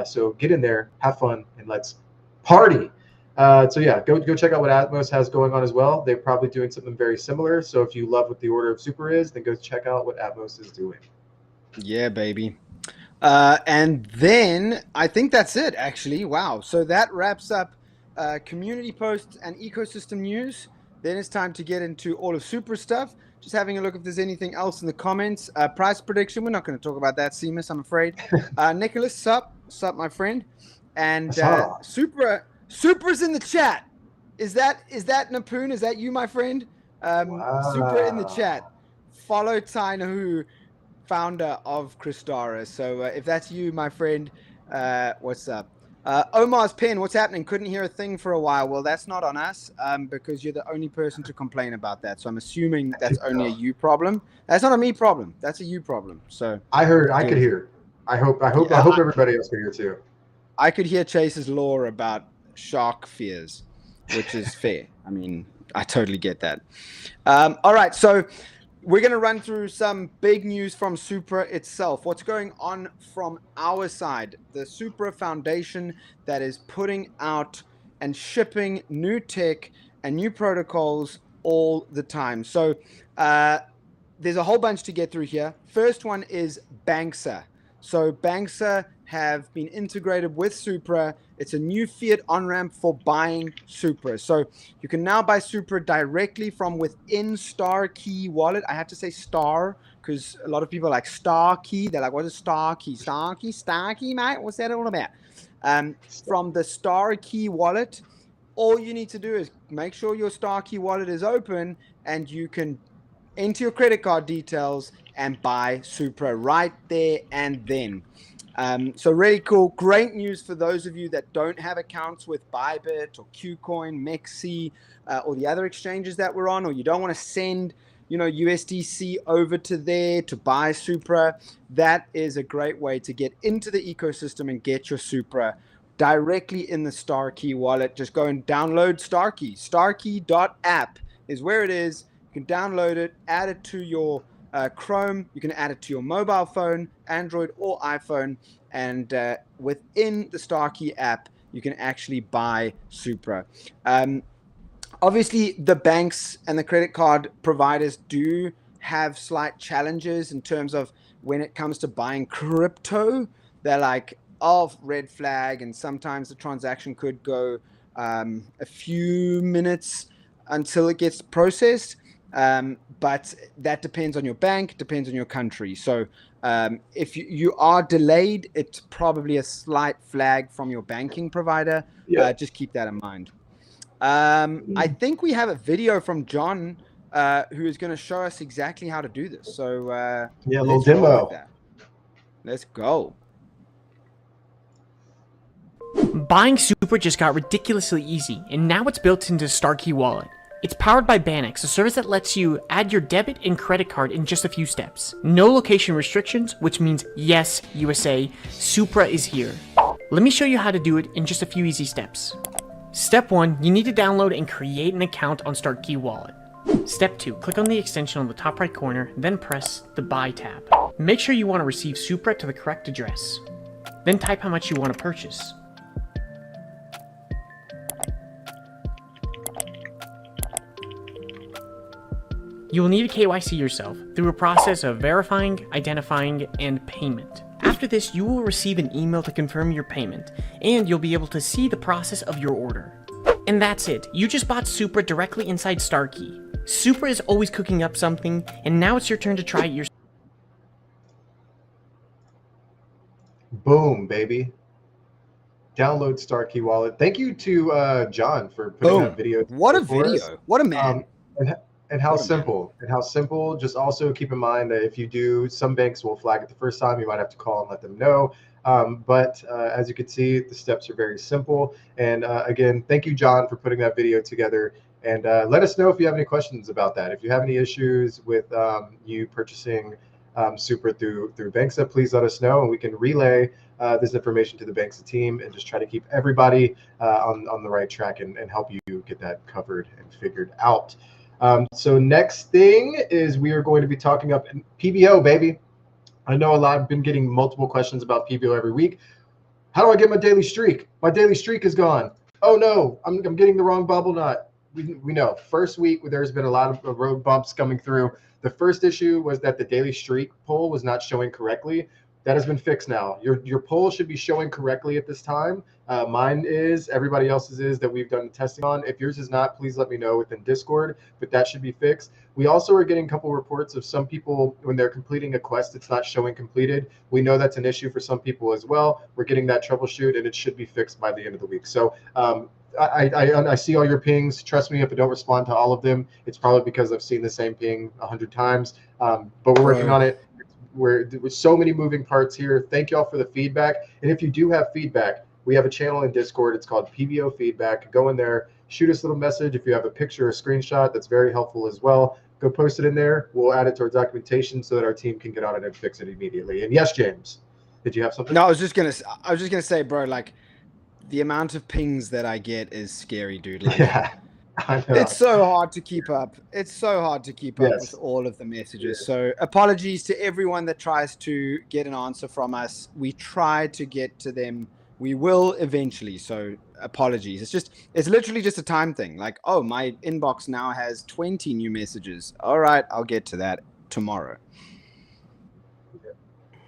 So get in there, have fun, and let's party. So yeah, go check out what Atmos has going on as well. They're probably doing something very similar. So if you love what the Order of Supra is, then go check out what Atmos is doing. Yeah, baby. And then I think that's it, actually. Wow. So that wraps up community posts and ecosystem news. Then it's time to get into all of Supra stuff. Just having a look if there's anything else in the comments. Price prediction. We're not going to talk about that, Seamus, I'm afraid. Nicholas, sup, my friend. And Supra's in the chat. Is that Napoon? Is that you, my friend? Wow. Supra in the chat. Follow Tainahu, founder of Chrisara. So if that's you, my friend, what's up? Omar's pen, what's happening? Couldn't hear a thing for a while. Well, that's not on us because you're the only person to complain about that. So I'm assuming that's only a you problem. That's not a me problem. That's a you problem. So I could hear. I hope everybody else could hear too. I could hear Chase's lore about shark fears, which is fair. I mean, I totally get that. All right, so we're going to run through some big news from Supra itself. What's going on from our side? The Supra Foundation that is putting out and shipping new tech and new protocols all the time. So there's a whole bunch to get through here. First one is Banksa. So Banksa have been integrated with Supra. It's a new fiat on-ramp for buying Supra. So you can now buy Supra directly from within StarKey wallet. I have to say Star because a lot of people are like StarKey. They're like, what is StarKey? StarKey, mate? What's that all about? From the StarKey wallet, all you need to do is make sure your StarKey wallet is open and you can enter your credit card details and buy Supra right there and then. So really cool. Great news for those of you that don't have accounts with Bybit or Qcoin, Mexi, or the other exchanges that we're on, or you don't want to send, USDC over to there to buy Supra. That is a great way to get into the ecosystem and get your Supra directly in the StarKey wallet. Just go and download StarKey. StarKey.app is where it is. You can download it, add it to your Chrome. You can add it to your mobile phone, Android or iPhone, and within the StarKey app, you can actually buy Supra. Obviously, the banks and the credit card providers do have slight challenges in terms of when it comes to buying crypto. They're like, red flag, and sometimes the transaction could go a few minutes until it gets processed. But that depends on your bank, depends on your country. So if you are delayed, it's probably a slight flag from your banking provider. Yeah. Just keep that in mind. I think we have a video from John who is going to show us exactly how to do this. So a little demo. Let's go. Buying Supra just got ridiculously easy, and now it's built into StarKey Wallet. It's powered by Banix, a service that lets you add your debit and credit card in just a few steps. No location restrictions, which means yes, USA, Supra is here. Let me show you how to do it in just a few easy steps. Step 1, you need to download and create an account on StarKey Wallet. Step 2, click on the extension on the top right corner, then press the Buy tab. Make sure you want to receive Supra to the correct address. Then type how much you want to purchase. You will need to KYC yourself through a process of verifying, identifying, and payment. After this, you will receive an email to confirm your payment, and you'll be able to see the process of your order. And that's it. You just bought Supra directly inside StarKey. Supra is always cooking up something, and now it's your turn to try it yourself. Boom, baby. Download StarKey Wallet. Thank you to John for putting that video. What a video. What a man. And how simple. Just also keep in mind that if you do, some banks will flag it the first time. You might have to call and let them know. But as you can see, the steps are very simple. And again, thank you, John, for putting that video together. And let us know if you have any questions about that. If you have any issues with you purchasing Supra through Banksa, please let us know, and we can relay this information to the Banksa team and just try to keep everybody on the right track and help you get that covered and figured out. So next thing is we are going to be talking up PBO, baby. I know I've been getting multiple questions about PBO every week. How do I get my daily streak? My daily streak is gone. Oh no, I'm getting the wrong bubble nut. We know. First week, there's been a lot of road bumps coming through. The first issue was that the daily streak poll was not showing correctly. That has been fixed now. Your poll should be showing correctly at this time. Mine is, everybody else's is that we've done testing on. If yours is not, please let me know within Discord, but that should be fixed. We also are getting a couple reports of some people, when they're completing a quest, it's not showing completed. We know that's an issue for some people as well. We're getting that troubleshoot, and it should be fixed by the end of the week. So I see all your pings. Trust me, if I don't respond to all of them, it's probably because I've seen the same ping 100 times. But we're working on it. With so many moving parts here. Thank y'all for the feedback. And if you do have feedback, we have a channel in Discord. It's called PBO Feedback. Go in there, shoot us a little message. If you have a picture or a screenshot, that's very helpful as well. Go post it in there. We'll add it to our documentation so that our team can get on it and fix it immediately. And yes, James, did you have something? No, I was just gonna say, bro, like the amount of pings that I get is scary, dude. Like, yeah, I know. it's so hard to keep up. It's so hard to keep up with all of the messages. So apologies to everyone that tries to get an answer from us. We try to get to them. We will eventually. So apologies. It's literally just a time thing. Like, oh, my inbox now has 20 new messages. All right, I'll get to that tomorrow.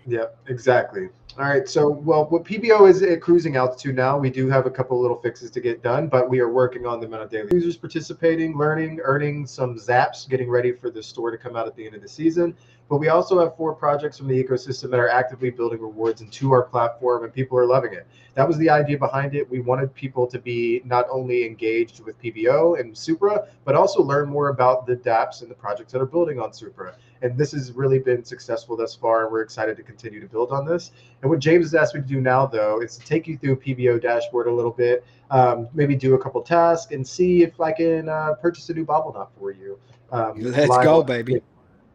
Yeah, exactly. All right. So, well, what PBO is at cruising altitude now, we do have a couple little fixes to get done, but we are working on them on a daily. Users participating, learning, earning some zaps, getting ready for the store to come out at the end of the season. But we also have 4 projects from the ecosystem that are actively building rewards into our platform, and people are loving it. That was the idea behind it. We wanted people to be not only engaged with PBO and Supra, but also learn more about the dApps and the projects that are building on Supra. And this has really been successful thus far, and we're excited to continue to build on this. And what James has asked me to do now, though, is to take you through PBO dashboard a little bit, maybe do a couple tasks, and see if I can purchase a new bobble knot for you. Let's go, baby.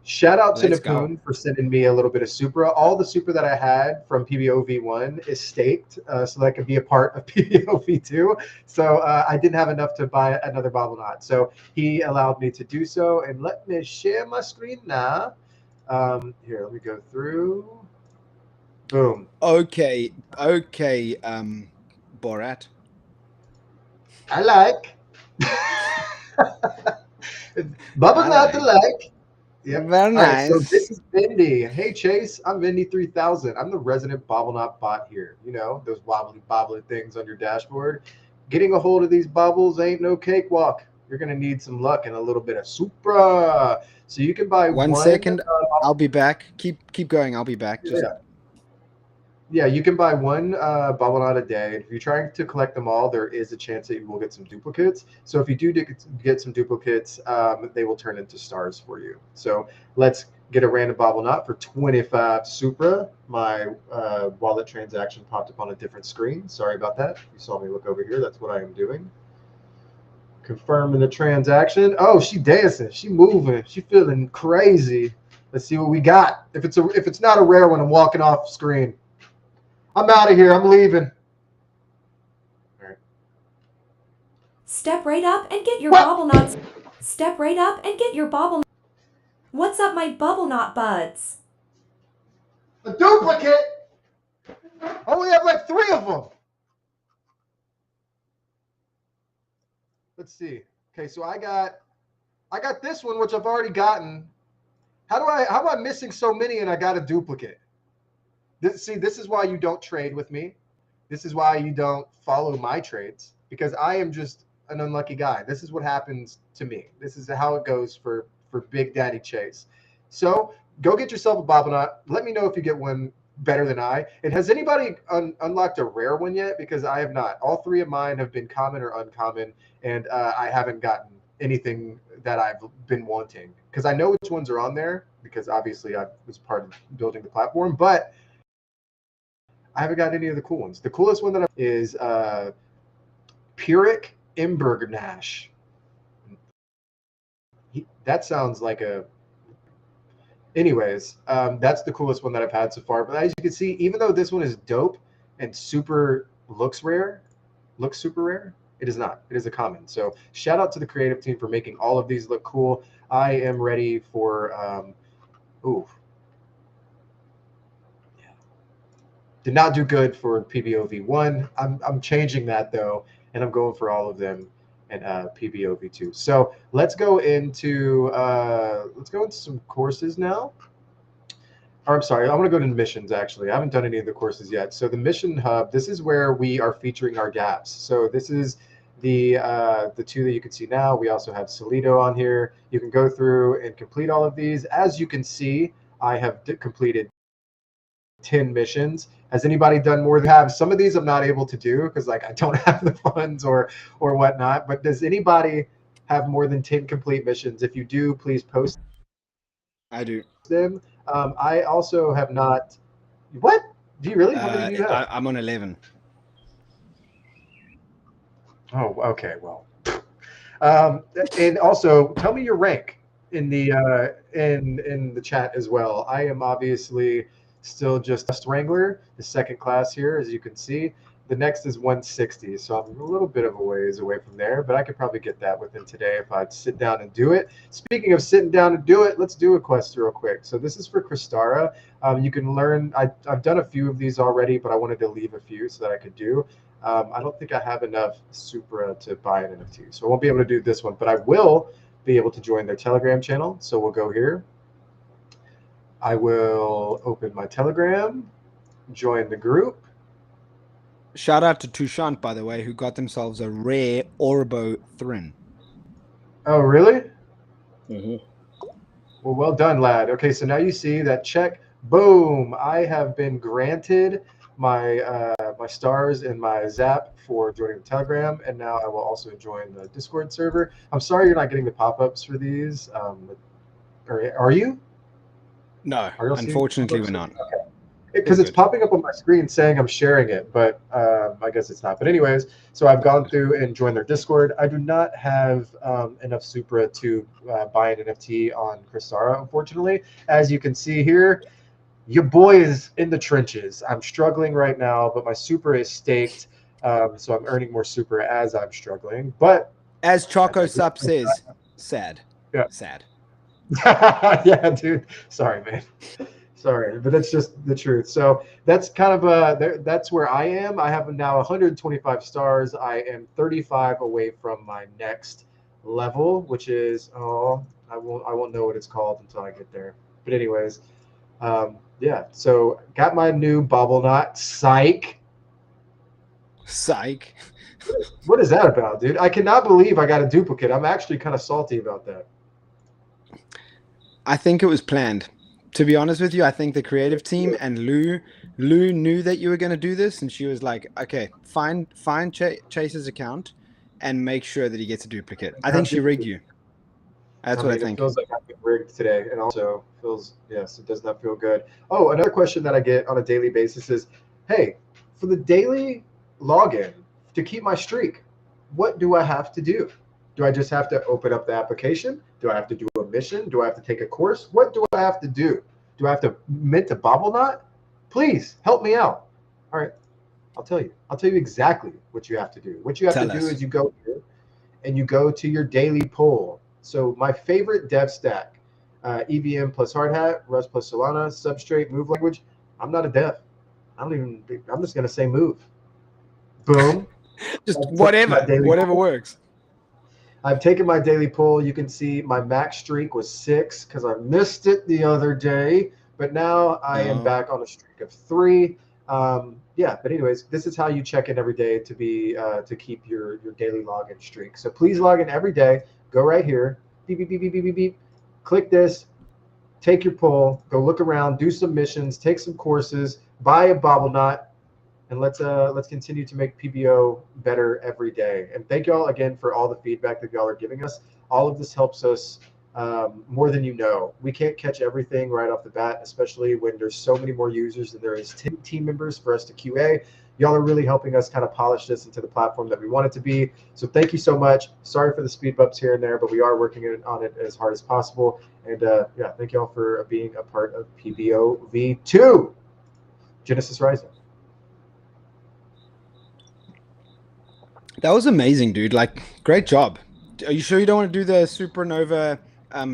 Shout out to Napoon for sending me a little bit of Supra. All the Supra that I had from PBO V1 is staked, so that could be a part of PBO V2. So I didn't have enough to buy another bobble knot. So he allowed me to do so. And let me share my screen now. Here, let me go through. Boom. Okay, Borat. I like. Bubble knot to like. Yeah, very nice. Right, so this is Vindy. Hey Chase, I'm Vindy3000. I'm the resident bobble knot bot here. You know, those wobbly things on your dashboard. Getting a hold of these bubbles ain't no cakewalk. You're gonna need some luck and a little bit of Supra. So you can buy one second. I'll be back. Keep going. I'll be back. Yeah, you can buy one bobble knot a day. If you're trying to collect them all, there is a chance that you will get some duplicates. So if you do get some duplicates, they will turn into stars for you. So let's get a random bobble knot for 25 Supra. My wallet transaction popped up on a different screen. Sorry about that. You saw me look over here. That's what I am doing. Confirming the transaction. Oh, she dancing. She moving. She feeling crazy. Let's see what we got. If it's not a rare one, I'm walking off screen. I'm out of here. I'm leaving. All right. Step right up and get your bobble knots. Step right up and get your bobble. What's up, my bubble knot buds? A duplicate? I only have like 3 of them. Let's see. Okay, so I got this one, which I've already gotten. How am I missing so many and I got a duplicate? This is why you don't trade with me. This is why you don't follow my trades, because I am just an unlucky guy. This is what happens to me. This is how it goes for Big Daddy Chase. So go get yourself a bobble knot. Let me know if you get one better than I. And has anybody unlocked a rare one yet? Because I have not. All 3 of mine have been common or uncommon, and I haven't gotten anything that I've been wanting. Because I know which ones are on there, because obviously I was part of building the platform, but I haven't got any of the cool ones. The coolest one that is Pyrrhic Imbergnash. That sounds like a... Anyways, that's the coolest one that I've had so far. But as you can see, even though this one is dope and looks super rare, it is not. It is a common. So shout out to the creative team for making all of these look cool. I am ready for... Did not do good for PBO V1. I'm changing that though, and I'm going for all of them and PBO V2. So let's go into some courses now. Or I'm sorry, I want to go to missions actually. I haven't done any of the courses yet. So the mission hub, this is where we are featuring our gaps. So this is the 2 that you can see now. We also have Celo on here. You can go through and complete all of these. As you can see, I have completed 10 missions. Has anybody done more than have? Some of these I'm not able to do because like I don't have the funds or whatnot. But does anybody have more than 10 complete missions? If you do, please post. I do. Them. I also have not. What? Do you really? How many do you have? I'm on 11. Oh, okay. Well, and also tell me your rank in the in the chat as well. I am obviously still just Wrangler, the second class here, as you can see. The next is 160, so I'm a little bit of a ways away from there, but I could probably get that within today if I'd sit down and do it. Speaking of sitting down and do it, let's do a quest real quick. So this is for Chrisara. You can learn, I've done a few of these already, but I wanted to leave a few so that I could do. I don't think I have enough Supra to buy an NFT, so I won't be able to do this one, but I will be able to join their Telegram channel. So we'll go here. I will open my Telegram, join the group. Shout out to Touchant, by the way, who got themselves a rare Orbo Thrin. Oh, really? Mm-hmm. Well, well done, lad. Okay, so now you see that check. Boom! I have been granted my my stars and my zap for joining the Telegram, and now I will also join the Discord server. I'm sorry you're not getting the pop-ups for these. Are you? No, unfortunately we're not. Okay. Because it's popping up on my screen saying I'm sharing it, but I guess it's not. But anyways, so I've gone through and joined their Discord. I do not have enough Supra to buy an NFT on Chrisara, unfortunately. As you can see here, your boy is in the trenches. I'm struggling right now, but my Supra is staked, so I'm earning more Supra as I'm struggling. But as Choco Sup says, sad. Yeah. Sad. Yeah, dude. Sorry, man. Sorry, but that's just the truth. So that's kind of that's where I am. I have now 125 stars. I am 35 away from my next level, which is I won't know what it's called until I get there. But anyways, yeah. So got my new bobble knot. Psych. What is that about, dude? I cannot believe I got a duplicate. I'm actually kind of salty about that. I think it was planned. To be honest with you, I think the creative team and Lou knew that you were going to do this, and she was like, "Okay, find Chase's account and make sure that he gets a duplicate." I think she rigged you. That's what I think. It feels like I've been rigged today, and also feels yes, it does not feel good. Oh, another question that I get on a daily basis is, "Hey, for the daily login to keep my streak, what do I have to do? Do I just have to open up the application? Do I have to do a mission? Do I have to take a course? What do I have to do? Do I have to mint a bobble knot? Please help me out." All right, I'll tell you. I'll tell you exactly what you have to do. What you have to do is you go here and you go to your daily poll. So my favorite dev stack, EVM plus hard hat, Rust plus Solana, Substrate, Move language. I'm not a dev. I'm just going to say move. Boom. Just whatever works. I've taken my daily poll. You can see my max streak was 6 because I missed it the other day. But now I am back on a streak of 3. Yeah, but anyways, this is how you check in every day to keep your daily login streak. So please log in every day. Go right here. Beep, beep, beep, beep, beep, beep, beep. Click this. Take your poll. Go look around. Do some missions. Take some courses. Buy a bobble knot. And let's continue to make PBO better every day. And thank y'all again for all the feedback that y'all are giving us. All of this helps us more than you know. We can't catch everything right off the bat, especially when there's so many more users than there is team members for us to QA. Y'all are really helping us kind of polish this into the platform that we want it to be. So thank you so much. Sorry for the speed bumps here and there, but we are working on it as hard as possible. And yeah, thank y'all for being a part of PBO V2. Genesis Rising. That was amazing, dude. Like, great job. Are you sure you don't want to do the Supernova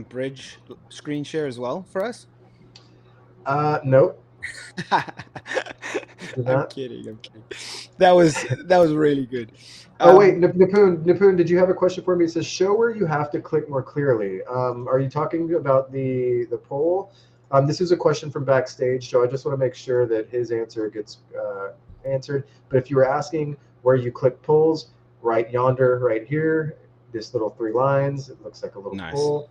bridge screen share as well for us? Nope. I'm kidding. That was really good. Oh wait, Nipoon, did you have a question for me? It says, show where you have to click more clearly. Are you talking about the poll? This is a question from backstage, so I just want to make sure that his answer gets answered. But if you were asking where you click polls, right yonder, right here, this little 3 lines, it looks like a little poll.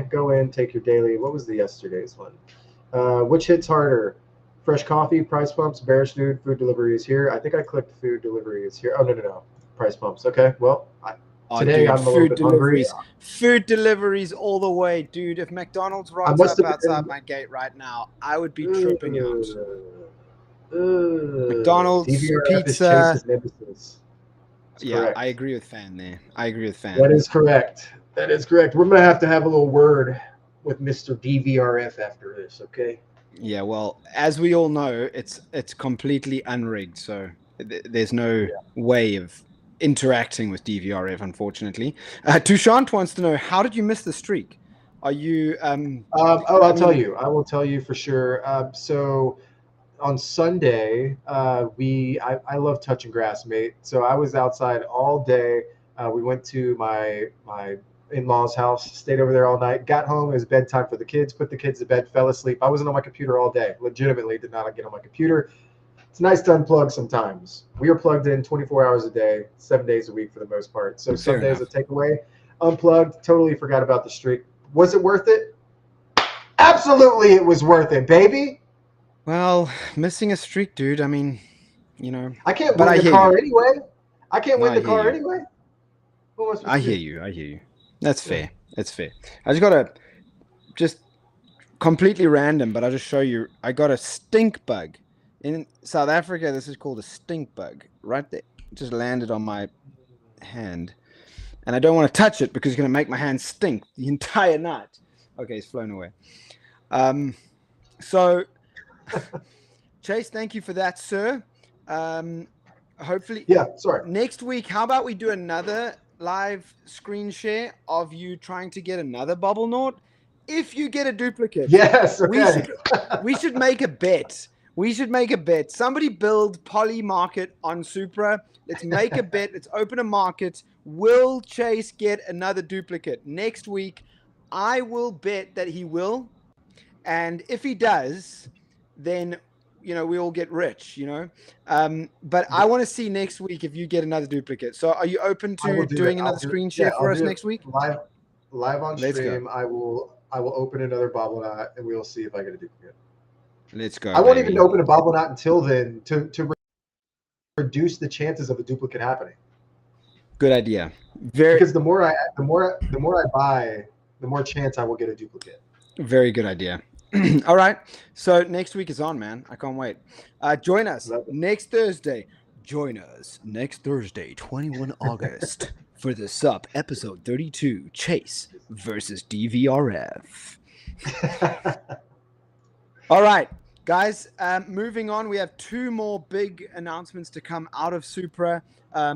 Go in, take your daily. What was the yesterday's one? Which hits harder? Fresh coffee, price pumps, bearish food delivery is here. I think I clicked food delivery is here. Oh, no. Price pumps. Okay, well, today I'm a little bit hungry. Food deliveries all the way, dude. If McDonald's rocks up outside my gate right now, I would be tripping out. McDonald's, pizza. Yeah, correct. I agree with Fan there. I agree with Fan. That is correct. That is correct. We're going to have a little word with Mr. DVRF after this, okay? Yeah, well, as we all know, it's completely unrigged, so there's no way of interacting with DVRF, unfortunately. Tushant wants to know, how did you miss the streak? Are you... I'll tell you. I will tell you for sure. So on Sunday, I love touching grass, mate. So I was outside all day. We went to my in-laws' house, stayed over there all night, got home. It was bedtime for the kids, put the kids to bed, fell asleep. I wasn't on my computer all day. Legitimately did not get on my computer. It's nice to unplug sometimes. We are plugged in 24 hours a day, 7 days a week for the most part. So some days a takeaway, unplugged, totally forgot about the streak. Was it worth it? Absolutely, it was worth it, baby. Well, missing a streak, dude. I mean, you know. I can't win the car anyway. I can't win the car anyway. I hear you. That's fair. That's fair. I just got a completely random, but I'll just show you. I got a stink bug. In South Africa, this is called a stink bug. Right there. It just landed on my hand. And I don't want to touch it because it's going to make my hand stink the entire night. Okay, it's flown away. So, Chase, thank you for that, sir. Hopefully, next week, how about we do another live screen share of you trying to get another bubble knot? If you get a duplicate, yes, okay. we should make a bet. Somebody build Poly Market on Supra. Let's make a bet. Let's open a market. Will Chase get another duplicate next week? I will bet that he will. And if he does, then, you know, we all get rich, you know. But I want to see next week if you get another duplicate. So are you open to doing another screen share for us next week? Live on stream. I will open another bobble knot and we'll see if I get a duplicate. Let's go. I won't even open a bobble knot until then to reduce the chances of a duplicate happening. Good idea. Because the more I buy, the more chance I will get a duplicate. Very good idea. All right. So next week is on, man. I can't wait. Join us next Thursday. 21 August, for the Sup episode 32, Chase versus DVRF. All right, guys. Moving on, we have two more big announcements to come out of Supra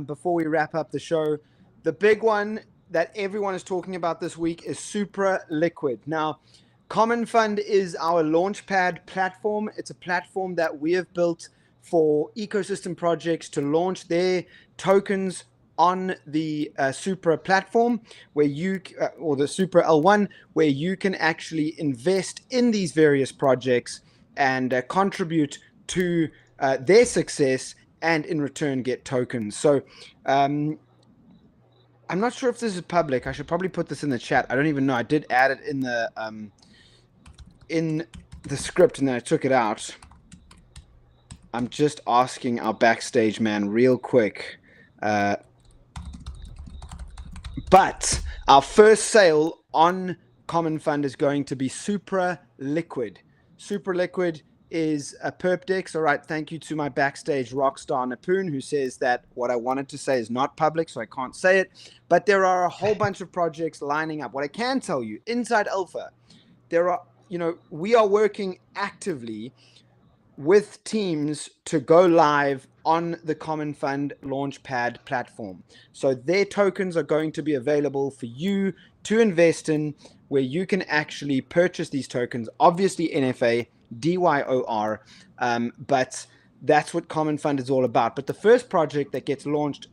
before we wrap up the show. The big one that everyone is talking about this week is Supra Liquid. Now, Common Fund is our launchpad platform. It's a platform that we have built for ecosystem projects to launch their tokens on the Supra platform, where or the Supra L1, where you can actually invest in these various projects and contribute to their success, and in return get tokens. So I'm not sure if this is public. I should probably put this in the chat. I don't even know. I did add it in the script and then I took it out. I'm just asking our backstage man real quick. But our first sale on Common Fund is going to be Supra Liquid. Supra Liquid is a perp dex. All right, thank you to my backstage rockstar Napoon, who says that what I wanted to say is not public, so I can't say it. But there are a whole bunch of projects lining up. What I can tell you, inside Alpha, we are working actively with teams to go live on the Common Fund Launchpad platform. So their tokens are going to be available for you to invest in, where you can actually purchase these tokens, obviously NFA, DYOR, but that's what Common Fund is all about. But the first project that gets launched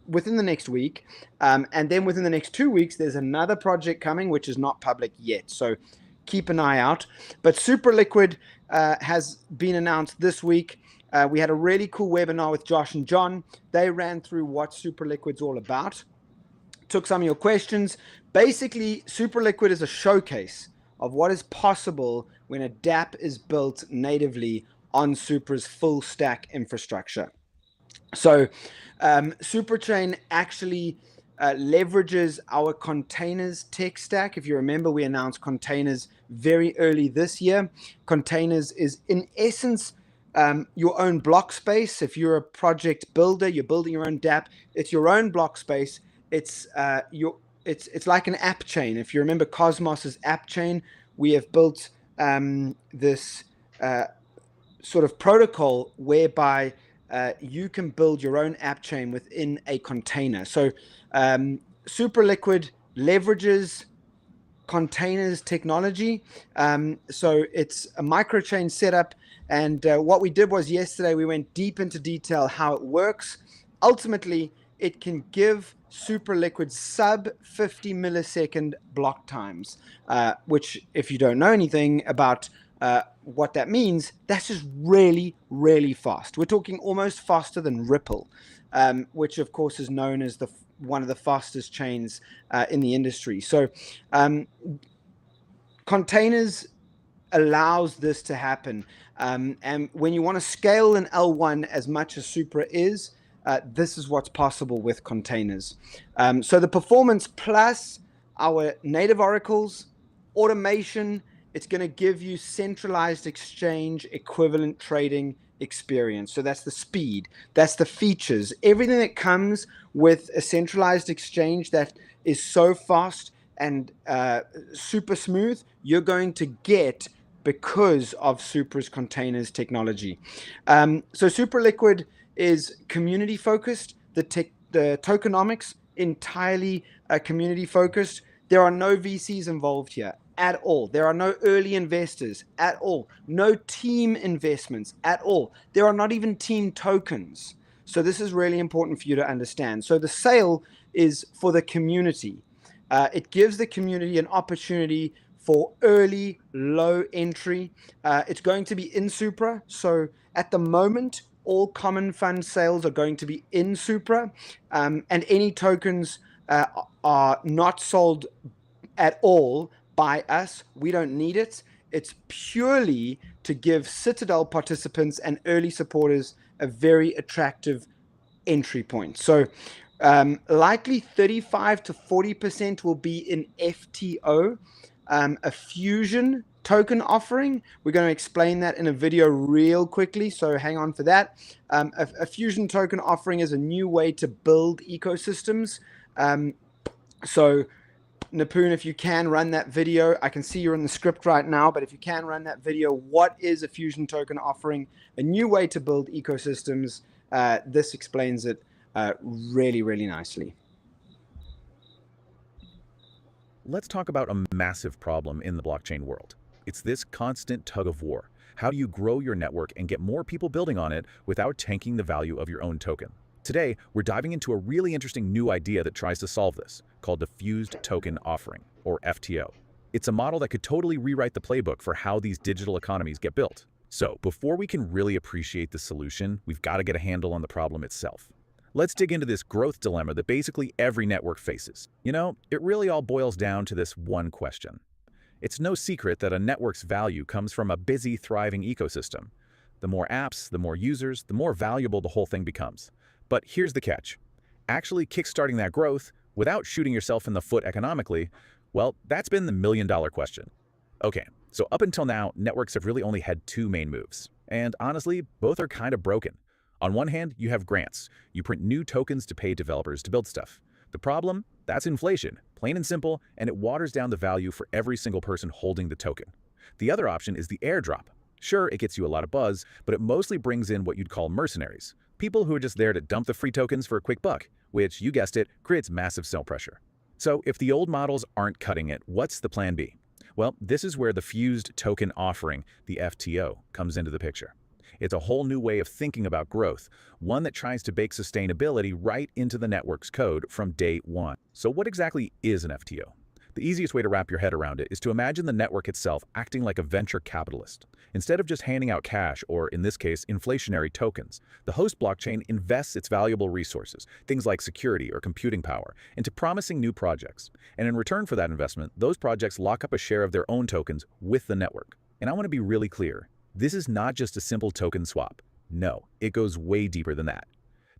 within the next week, and then within the next 2 weeks, there's another project coming, which is not public yet. So keep an eye out. But Supra Liquid has been announced this week. We had a really cool webinar with Josh and John. They ran through what Supra Liquid's all about, took some of your questions. Basically, Supra Liquid is a showcase of what is possible when a dApp is built natively on Supra's full stack infrastructure. So SupraChain actually leverages our containers tech stack. If you remember, we announced containers very early this year. Containers is in essence your own block space. If you're a project builder, you're building your own dApp, it's your own block space. It's like an app chain. If you remember Cosmos's app chain, we have built this sort of protocol whereby you can build your own app chain within a container. So Supra Liquid leverages containers technology. So it's a microchain setup. And what we did was yesterday, we went deep into detail how it works. Ultimately, it can give Supra Liquid sub 50 millisecond block times, which if you don't know anything about what that means, that's just really, really fast. We're talking almost faster than Ripple, which of course is known as one of the fastest chains in the industry. So containers allows this to happen. And when you want to scale an L1 as much as Supra is, this is what's possible with containers. So the performance plus our native oracles, automation, it's going to give you centralized exchange equivalent trading experience. So that's the speed, that's the features, everything that comes with a centralized exchange that is so fast and super smooth, you're going to get because of Supra's containers technology. So Supra Liquid is community focused. The tokenomics entirely community focused. There are no VCs involved here at all. There are no early investors at all. No team investments at all. There are not even team tokens. So this is really important for you to understand. So the sale is for the community. It gives the community an opportunity for early, low entry. It's going to be in Supra. So at the moment, all common fund sales are going to be in Supra, and any tokens are not sold at all by us. We don't need it. It's purely to give Citadel participants and early supporters a very attractive entry point. So likely 35 to 40% will be in FTO, a fusion token offering. We're going to explain that in a video real quickly, so hang on for that. A fusion token offering is a new way to build ecosystems. So Nipun, if you can run that video, I can see you're in the script right now, but if you can run that video, what is a fusion token offering? A new way to build ecosystems. This explains it really, really nicely. Let's talk about a massive problem in the blockchain world. It's this constant tug of war. How do you grow your network and get more people building on it without tanking the value of your own token? Today, we're diving into a really interesting new idea that tries to solve this, called the Fused Token Offering, or FTO. It's a model that could totally rewrite the playbook for how these digital economies get built. So, before we can really appreciate the solution, we've got to get a handle on the problem itself. Let's dig into this growth dilemma that basically every network faces. You know, it really all boils down to this one question. It's no secret that a network's value comes from a busy, thriving ecosystem. The more apps, the more users, the more valuable the whole thing becomes. But here's the catch. Actually kickstarting that growth without shooting yourself in the foot economically, well, that's been the million-dollar question. Okay, so up until now, networks have really only had two main moves. And honestly, both are kind of broken. On one hand, you have grants. You print new tokens to pay developers to build stuff. The problem? That's inflation, plain and simple, and it waters down the value for every single person holding the token. The other option is the airdrop. Sure, it gets you a lot of buzz, but it mostly brings in what you'd call mercenaries. People who are just there to dump the free tokens for a quick buck, which, you guessed it, creates massive sell pressure. So if the old models aren't cutting it, what's the plan B? Well, this is where the Fused Token Offering, the FTO, comes into the picture. It's a whole new way of thinking about growth, one that tries to bake sustainability right into the network's code from day one. So what exactly is an FTO? The easiest way to wrap your head around it is to imagine the network itself acting like a venture capitalist. Instead of just handing out cash, or in this case, inflationary tokens, the host blockchain invests its valuable resources, things like security or computing power, into promising new projects. And in return for that investment, those projects lock up a share of their own tokens with the network. And I want to be really clear. This is not just a simple token swap. No, it goes way deeper than that.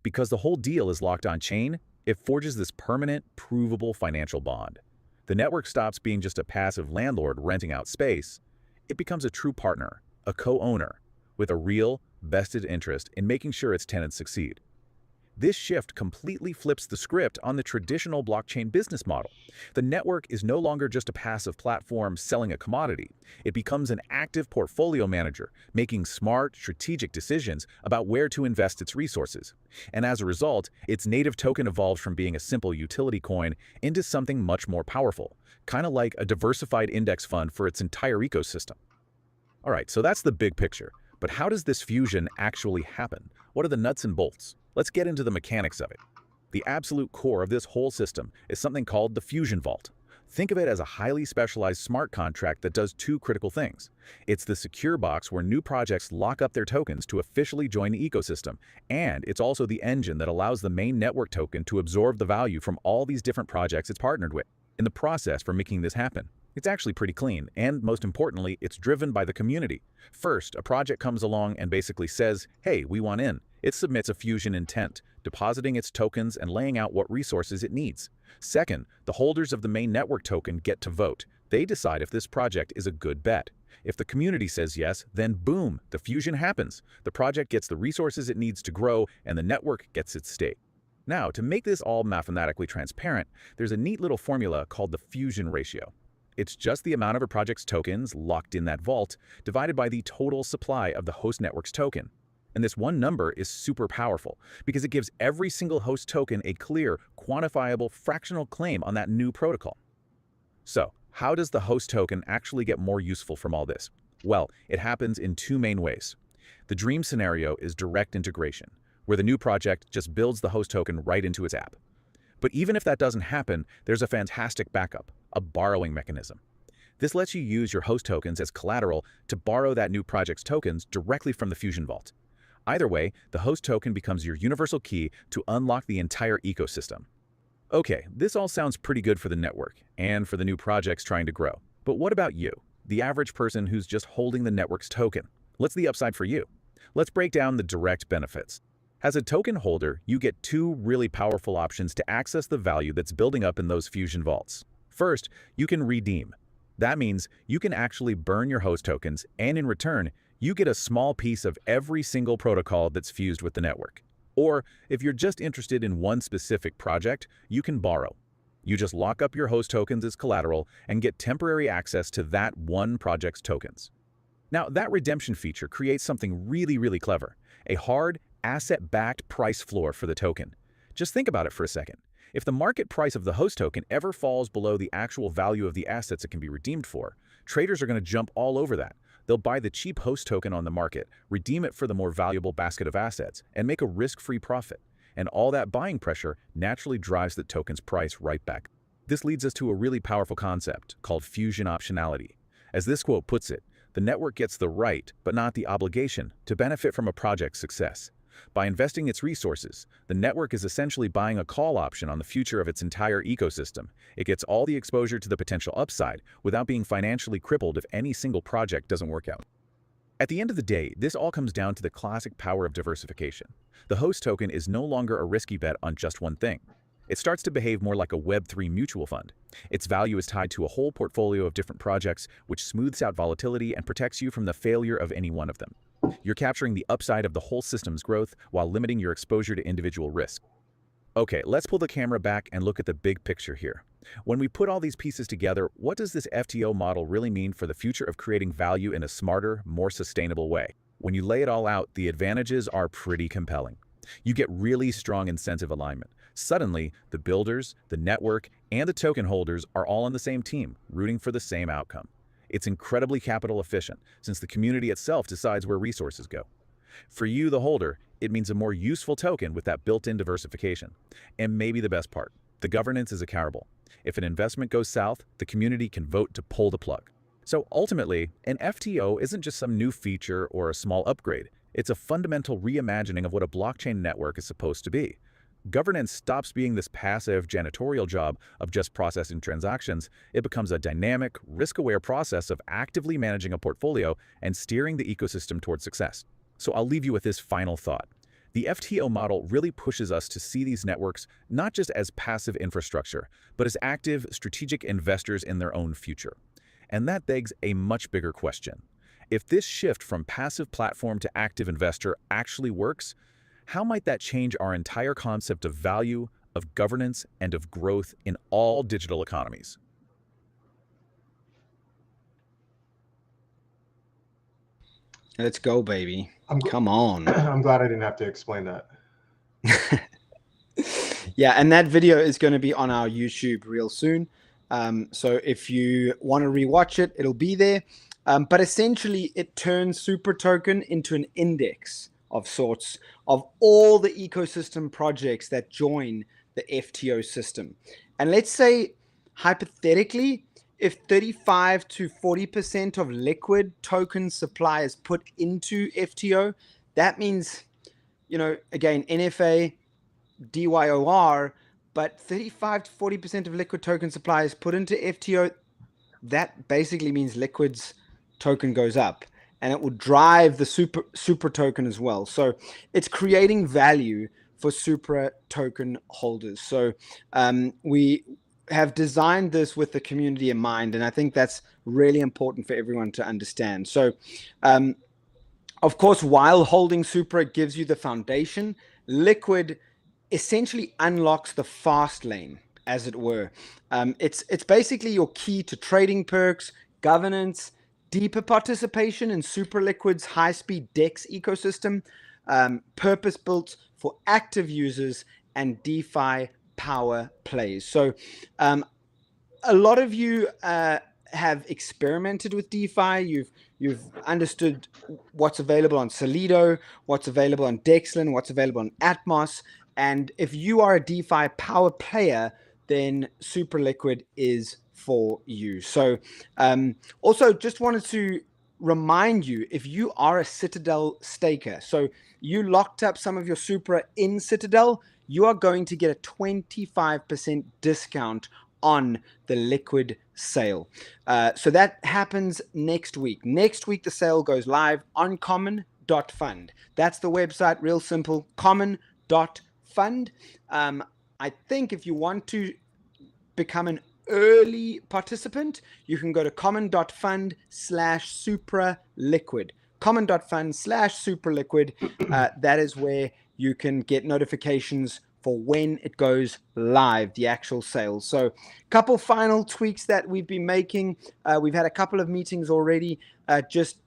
Because the whole deal is locked on chain, it forges this permanent, provable financial bond. The network stops being just a passive landlord renting out space. It becomes a true partner, a co-owner, with a real, vested interest in making sure its tenants succeed. This shift completely flips the script on the traditional blockchain business model. The network is no longer just a passive platform selling a commodity. It becomes an active portfolio manager, making smart, strategic decisions about where to invest its resources. And as a result, its native token evolves from being a simple utility coin into something much more powerful, kind of like a diversified index fund for its entire ecosystem. All right, so that's the big picture. But how does this fusion actually happen? What are the nuts and bolts? Let's get into the mechanics of it. The absolute core of this whole system is something called the Fusion Vault. Think of it as a highly specialized smart contract that does two critical things. It's the secure box where new projects lock up their tokens to officially join the ecosystem, and it's also the engine that allows the main network token to absorb the value from all these different projects it's partnered with. In the process for making this happen, it's actually pretty clean, and most importantly, it's driven by the community. First, a project comes along and basically says, hey, we want in. It submits a fusion intent, depositing its tokens and laying out what resources it needs. Second, the holders of the main network token get to vote. They decide if this project is a good bet. If the community says yes, then boom, the fusion happens. The project gets the resources it needs to grow, and the network gets its stake. Now, to make this all mathematically transparent, there's a neat little formula called the fusion ratio. It's just the amount of a project's tokens locked in that vault divided by the total supply of the host network's token. And this one number is super powerful because it gives every single host token a clear, quantifiable, fractional claim on that new protocol. So, how does the host token actually get more useful from all this? Well, it happens in two main ways. The dream scenario is direct integration, where the new project just builds the host token right into its app. But even if that doesn't happen, there's a fantastic backup, a borrowing mechanism. This lets you use your host tokens as collateral to borrow that new project's tokens directly from the Fusion Vault. Either way, the host token becomes your universal key to unlock the entire ecosystem. Okay, this all sounds pretty good for the network and for the new projects trying to grow. But what about you, the average person who's just holding the network's token? What's the upside for you? Let's break down the direct benefits. As a token holder, you get two really powerful options to access the value that's building up in those Fusion Vaults. First, you can redeem. That means you can actually burn your host tokens, and in return, you get a small piece of every single protocol that's fused with the network. Or, if you're just interested in one specific project, you can borrow. You just lock up your host tokens as collateral and get temporary access to that one project's tokens. Now, that redemption feature creates something really clever, a hard, asset-backed price floor for the token. Just think about it for a second. If the market price of the host token ever falls below the actual value of the assets it can be redeemed for, traders are going to jump all over that. They'll buy the cheap host token on the market, redeem it for the more valuable basket of assets, and make a risk-free profit. And all that buying pressure naturally drives the token's price right back. This leads us to a really powerful concept called fusion optionality. As this quote puts it, the network gets the right, but not the obligation, to benefit from a project's success. By investing its resources, the network is essentially buying a call option on the future of its entire ecosystem. It gets all the exposure to the potential upside without being financially crippled if any single project doesn't work out. At the end of the day, this all comes down to the classic power of diversification. The host token is no longer a risky bet on just one thing. It starts to behave more like a Web3 mutual fund. Its value is tied to a whole portfolio of different projects, which smooths out volatility and protects you from the failure of any one of them. You're capturing the upside of the whole system's growth while limiting your exposure to individual risk. Okay, let's pull the camera back and look at the big picture here. When we put all these pieces together, what does this FTO model really mean for the future of creating value in a smarter, more sustainable way? When you lay it all out, the advantages are pretty compelling. You get really strong incentive alignment. Suddenly, the builders, the network, and the token holders are all on the same team, rooting for the same outcome. It's incredibly capital efficient, since the community itself decides where resources go. For you, the holder, it means a more useful token with that built-in diversification. And maybe the best part, the governance is accountable. If an investment goes south, the community can vote to pull the plug. So ultimately, an FTO isn't just some new feature or a small upgrade. It's a fundamental reimagining of what a blockchain network is supposed to be. Governance stops being this passive janitorial job of just processing transactions. It becomes a dynamic, risk-aware process of actively managing a portfolio and steering the ecosystem towards success. So I'll leave you with this final thought. The FTO model really pushes us to see these networks not just as passive infrastructure, but as active, strategic investors in their own future. And that begs a much bigger question. If this shift from passive platform to active investor actually works, how might that change our entire concept of value, of governance, and of growth in all digital economies? Let's go, baby. Come on. I'm glad I didn't have to explain that. Yeah, and that video is going to be on our YouTube real soon. So if you want to rewatch it, it'll be there. But essentially, it turns Supra Token into an index of sorts of all the ecosystem projects that join the FTO system. And let's say, hypothetically, if 35 to 40% of liquid token supply is put into FTO, that means, again, NFA, DYOR, but 35 to 40% of liquid token supply is put into FTO. That basically means liquid's token goes up, and it will drive the Supra token as well. So it's creating value for Supra token holders. So we have designed this with the community in mind, and I think that's really important for everyone to understand. So of course, while holding Supra gives you the foundation, liquid essentially unlocks the fast lane, as it were. It's basically your key to trading perks, governance, deeper participation in Supra Liquid's high-speed DEX ecosystem, purpose-built for active users and DeFi power plays. So a lot of you have experimented with DeFi. You've understood what's available on Celo, what's available on Dexlin, what's available on Atmos. And if you are a DeFi power player, then Supra Liquid is for you. So also just wanted to remind you, if you are a Citadel staker, so you locked up some of your Supra in Citadel, you are going to get a 25% discount on the liquid sale. So that happens next week. Next week, the sale goes live on common.fund. That's the website, real simple, common.fund. I think if you want to become an early participant, you can go to common.fund/Supra Liquid. Common.fund/Supra Liquid. That is where you can get notifications for when it goes live, the actual sales. So a couple final tweaks that we've been making. We've had a couple of meetings already just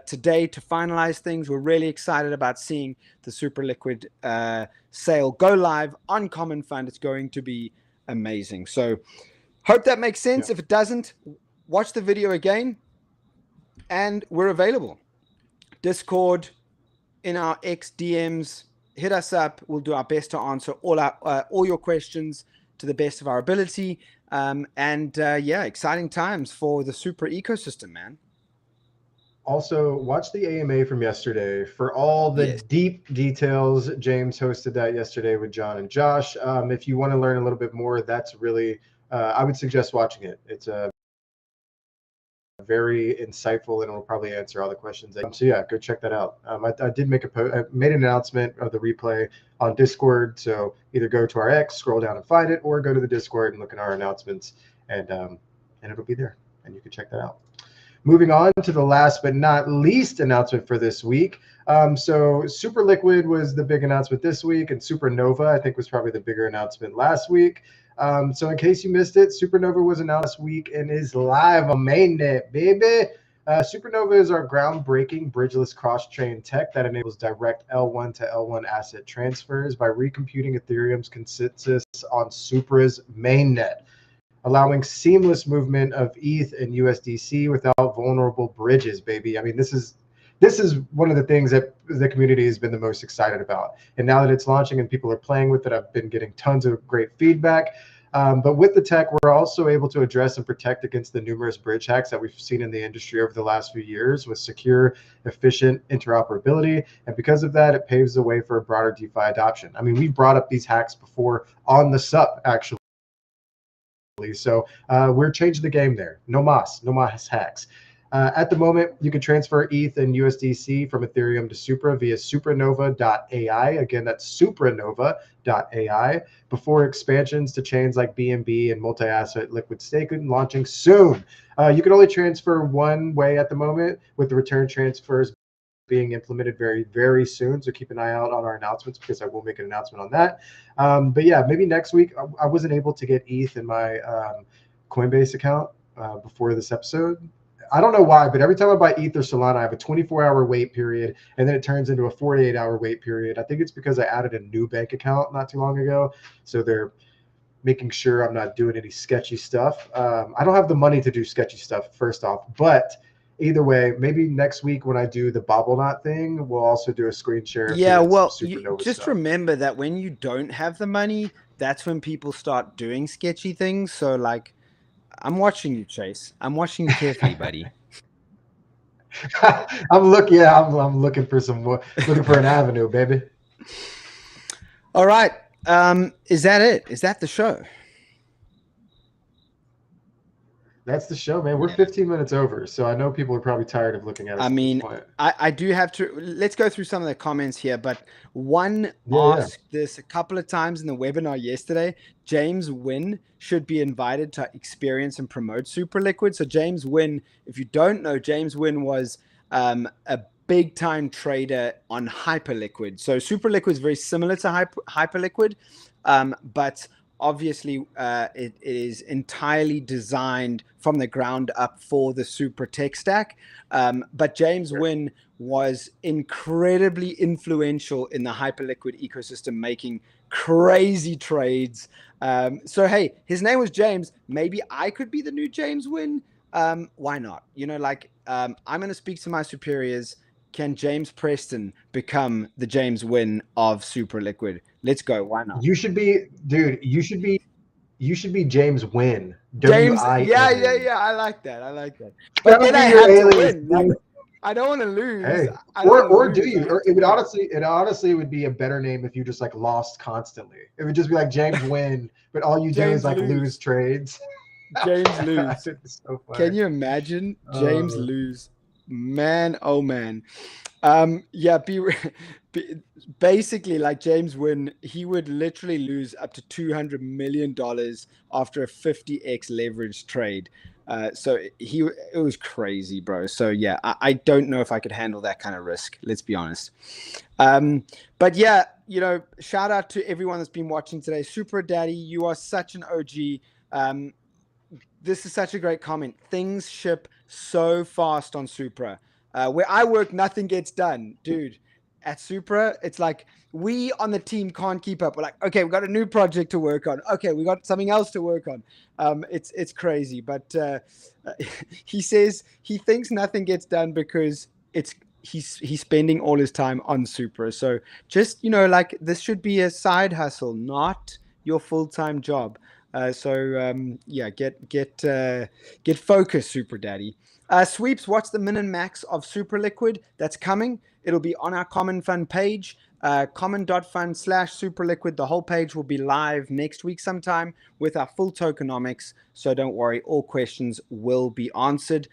today to finalize things. We're really excited about seeing the Supra Liquid sale go live on Common Fund. It's going to be amazing. So hope that makes sense. Yeah. If it doesn't, watch the video again, and we're available. Discord, in our X DMs, hit us up. We'll do our best to answer all your questions to the best of our ability. Yeah, exciting times for the Supra ecosystem, man. Also, watch the AMA from yesterday for all the deep details. James hosted that yesterday with John and Josh. If you want to learn a little bit more, that's really, I would suggest watching it. It's very insightful, and it'll probably answer all the questions. So yeah, go check that out. I did make I made an announcement of the replay on Discord. So either go to our X, scroll down and find it, or go to the Discord and look at our announcements, and it'll be there, and you can check that out. Moving on to the last but not least announcement for this week. So Supra Liquid was the big announcement this week, and Supernova, I think, was probably the bigger announcement last week. So in case you missed it, Supernova was announced last week and is live on mainnet, baby. Supernova is our groundbreaking bridgeless cross-chain tech that enables direct L1 to L1 asset transfers by recomputing Ethereum's consensus on Supra's mainnet, allowing seamless movement of ETH and USDC without vulnerable bridges, baby. I mean, this is one of the things that the community has been the most excited about. And now that it's launching and people are playing with it, I've been getting tons of great feedback. But with the tech, we're also able to address and protect against the numerous bridge hacks that we've seen in the industry over the last few years with secure, efficient interoperability. And because of that, it paves the way for a broader DeFi adoption. I mean, we brought up these hacks before on the SUP, actually. So we're changing the game there. No mas hacks. At the moment, you can transfer ETH and USDC from Ethereum to Supra via supranova.ai. Again, that's supranova.ai. Before expansions to chains like BNB and multi-asset liquid staking launching soon. You can only transfer one way at the moment, with the return transfers being implemented very, very soon. So keep an eye out on our announcements, because I will make an announcement on that. But yeah, maybe next week. I wasn't able to get ETH in my Coinbase account before this episode. I don't know why, but every time I buy ETH or Solana, I have a 24-hour wait period, and then it turns into a 48-hour wait period. I think it's because I added a new bank account not too long ago, so they're making sure I'm not doing any sketchy stuff. I don't have the money to do sketchy stuff, first off, but either way, maybe next week when I do the bobble knot thing, we'll also do a screen share. Yeah, well, just stuff. Remember that when you don't have the money, that's when people start doing sketchy things. So, like, I'm watching you, Chase. I'm watching you carefully, buddy. I'm looking for some more, looking for an avenue, baby. All right. Is that it? Is that the show? That's the show, man. We're 15 minutes over, so I know people are probably tired of looking at us. I mean, I do have to. Let's go through some of the comments here. But one asked this a couple of times in the webinar yesterday. James Wynn should be invited to experience and promote Supra Liquid. So James Wynn, if you don't know, James Wynn was a big time trader on Hyperliquid. So Supra Liquid is very similar to Hyperliquid, but obviously, it is entirely designed from the ground up for the Supra tech stack. But James Wynn was incredibly influential in the Hyperliquid ecosystem, making crazy trades. So, hey, his name was James. Maybe I could be the new James Wynn. Why not? You know, like, I'm going to speak to my superiors. Can James Preston become the James Wynn of Supra Liquid? Let's go. Why not? You should be, dude. You should be James Wynn. James, yeah. I like that. But then I have to win. Like, I don't want to lose. Hey, or do you? Or it would honestly would be a better name if you just like lost constantly. It would just be like James Wynn, but all you do is like lose trades. James lose. So can you imagine James lose? Man, oh man. Basically, like James Wynn, he would literally lose up to $200 million after a 50x leverage trade. So it was crazy, bro. So yeah, I don't know if I could handle that kind of risk. Let's be honest. But yeah, you know, shout out to everyone that's been watching today. Supra Daddy, you are such an OG. This is such a great comment. Things ship so fast on Supra. Where I work, nothing gets done, dude. At Supra, it's like we on the team can't keep up. We're like, okay, we got a new project to work on. Okay, we got something else to work on. It's crazy, but he says he thinks nothing gets done because he's spending all his time on Supra. So just, you know, like, this should be a side hustle, not your full-time job. Yeah, get focused, Supra Daddy. Sweeps, what's the min and max of Supra Liquid? That's coming. It'll be on our Common Fund page, common.fund/Supra Liquid. The whole page will be live next week sometime with our full tokenomics. So don't worry, all questions will be answered.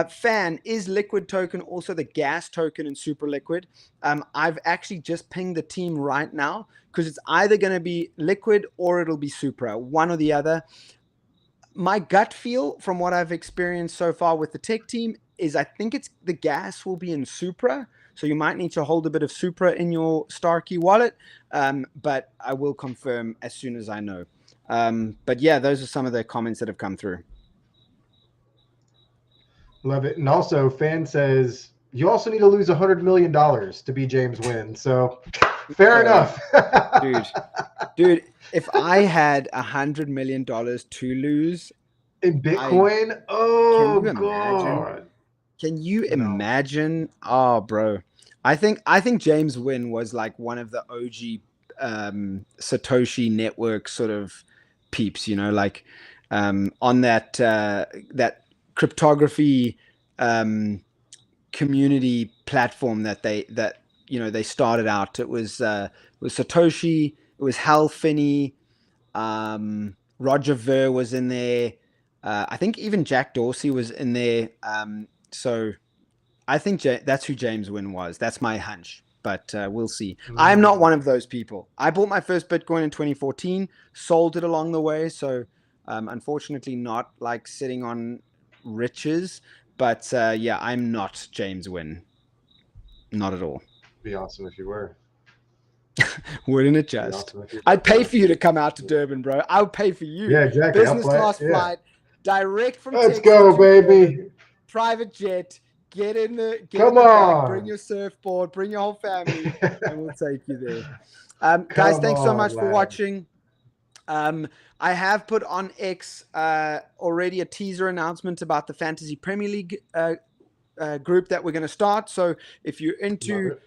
Fan, is Liquid token also the gas token in Supra Liquid? I've actually just pinged the team right now because it's either going to be Liquid or it'll be Supra, one or the other. My gut feel from what I've experienced so far with the tech team is I think the gas will be in Supra. So you might need to hold a bit of Supra in your StarKey wallet. But I will confirm as soon as I know. But yeah, those are some of the comments that have come through. Love it. And also, Fan says, you also need to lose $100 million to be James Wynn. So fair enough. Dude, if I had $100 million to lose in Bitcoin, God. Can you imagine? Oh, bro. I think James Wynn was like one of the OG Satoshi network sort of peeps, you know, like on that cryptography community platform that they started out. It was Satoshi, it was Hal Finney, Roger Ver was in there. I think even Jack Dorsey was in there. So I think that's who James Wynn was. That's my hunch, but we'll see. I'm not one of those people. I bought my first Bitcoin in 2014, sold it along the way. So unfortunately not like sitting on riches, but yeah, I'm not James Wynn. Not at all. Be awesome if you were. Wouldn't it just? Awesome I'd pay for you to come out to Durban, bro. I would pay for you. Yeah, exactly. Business class flight, direct from Let's Texas go, baby. Durban, private jet. Get in the bag, bring your surfboard, bring your whole family, and we'll take you there. Guys, thanks so much for watching. I have put on X already a teaser announcement about the Fantasy Premier League group that we're going to start. So if you're into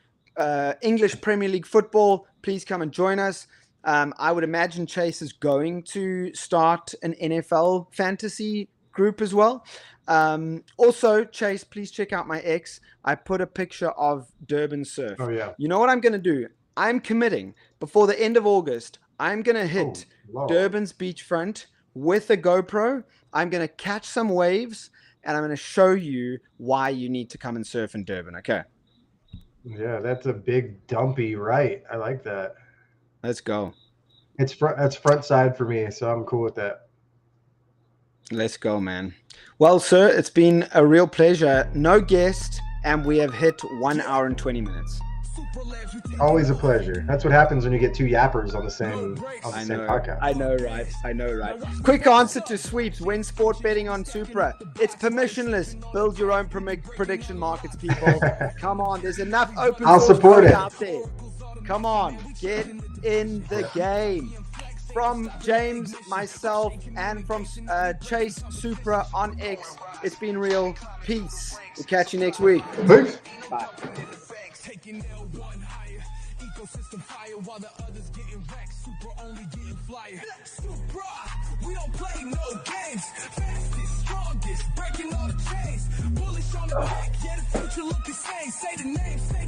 English Premier League football, please come and join us. I would imagine Chase is going to start an NFL fantasy group as well. Also, Chase, please check out my X. I put a picture of Durban surf. Oh, yeah. You know what I'm going to do? I'm committing before the end of August. I'm going to hit Durban's beachfront with a GoPro. I'm going to catch some waves, and I'm going to show you why you need to come and surf in Durban. Okay. Yeah, that's a big dumpy right. I like that. Let's go. That's front side for me, so I'm cool with that. Let's go, man. Well, sir, it's been a real pleasure. No guest, and we have hit 1 hour and 20 minutes. Always a pleasure. That's what happens when you get two yappers on the same podcast. I know, right? Quick answer to sweeps. Win sport betting on Supra. It's permissionless. Build your own prediction markets, people. Come on, there's enough open I'll source support code it. out there. Come on, get in the game. From James, myself, and from Chase Supra on X, it's been real. Peace. We'll catch you next week. Peace. Bye. Ecosystem fire while the others getting wrecked. Super only getting flyer. Supra, we don't play no games. Fastest, strongest, breaking all the chains. Bullish on the back, yeah, the future look the same. Say the name, say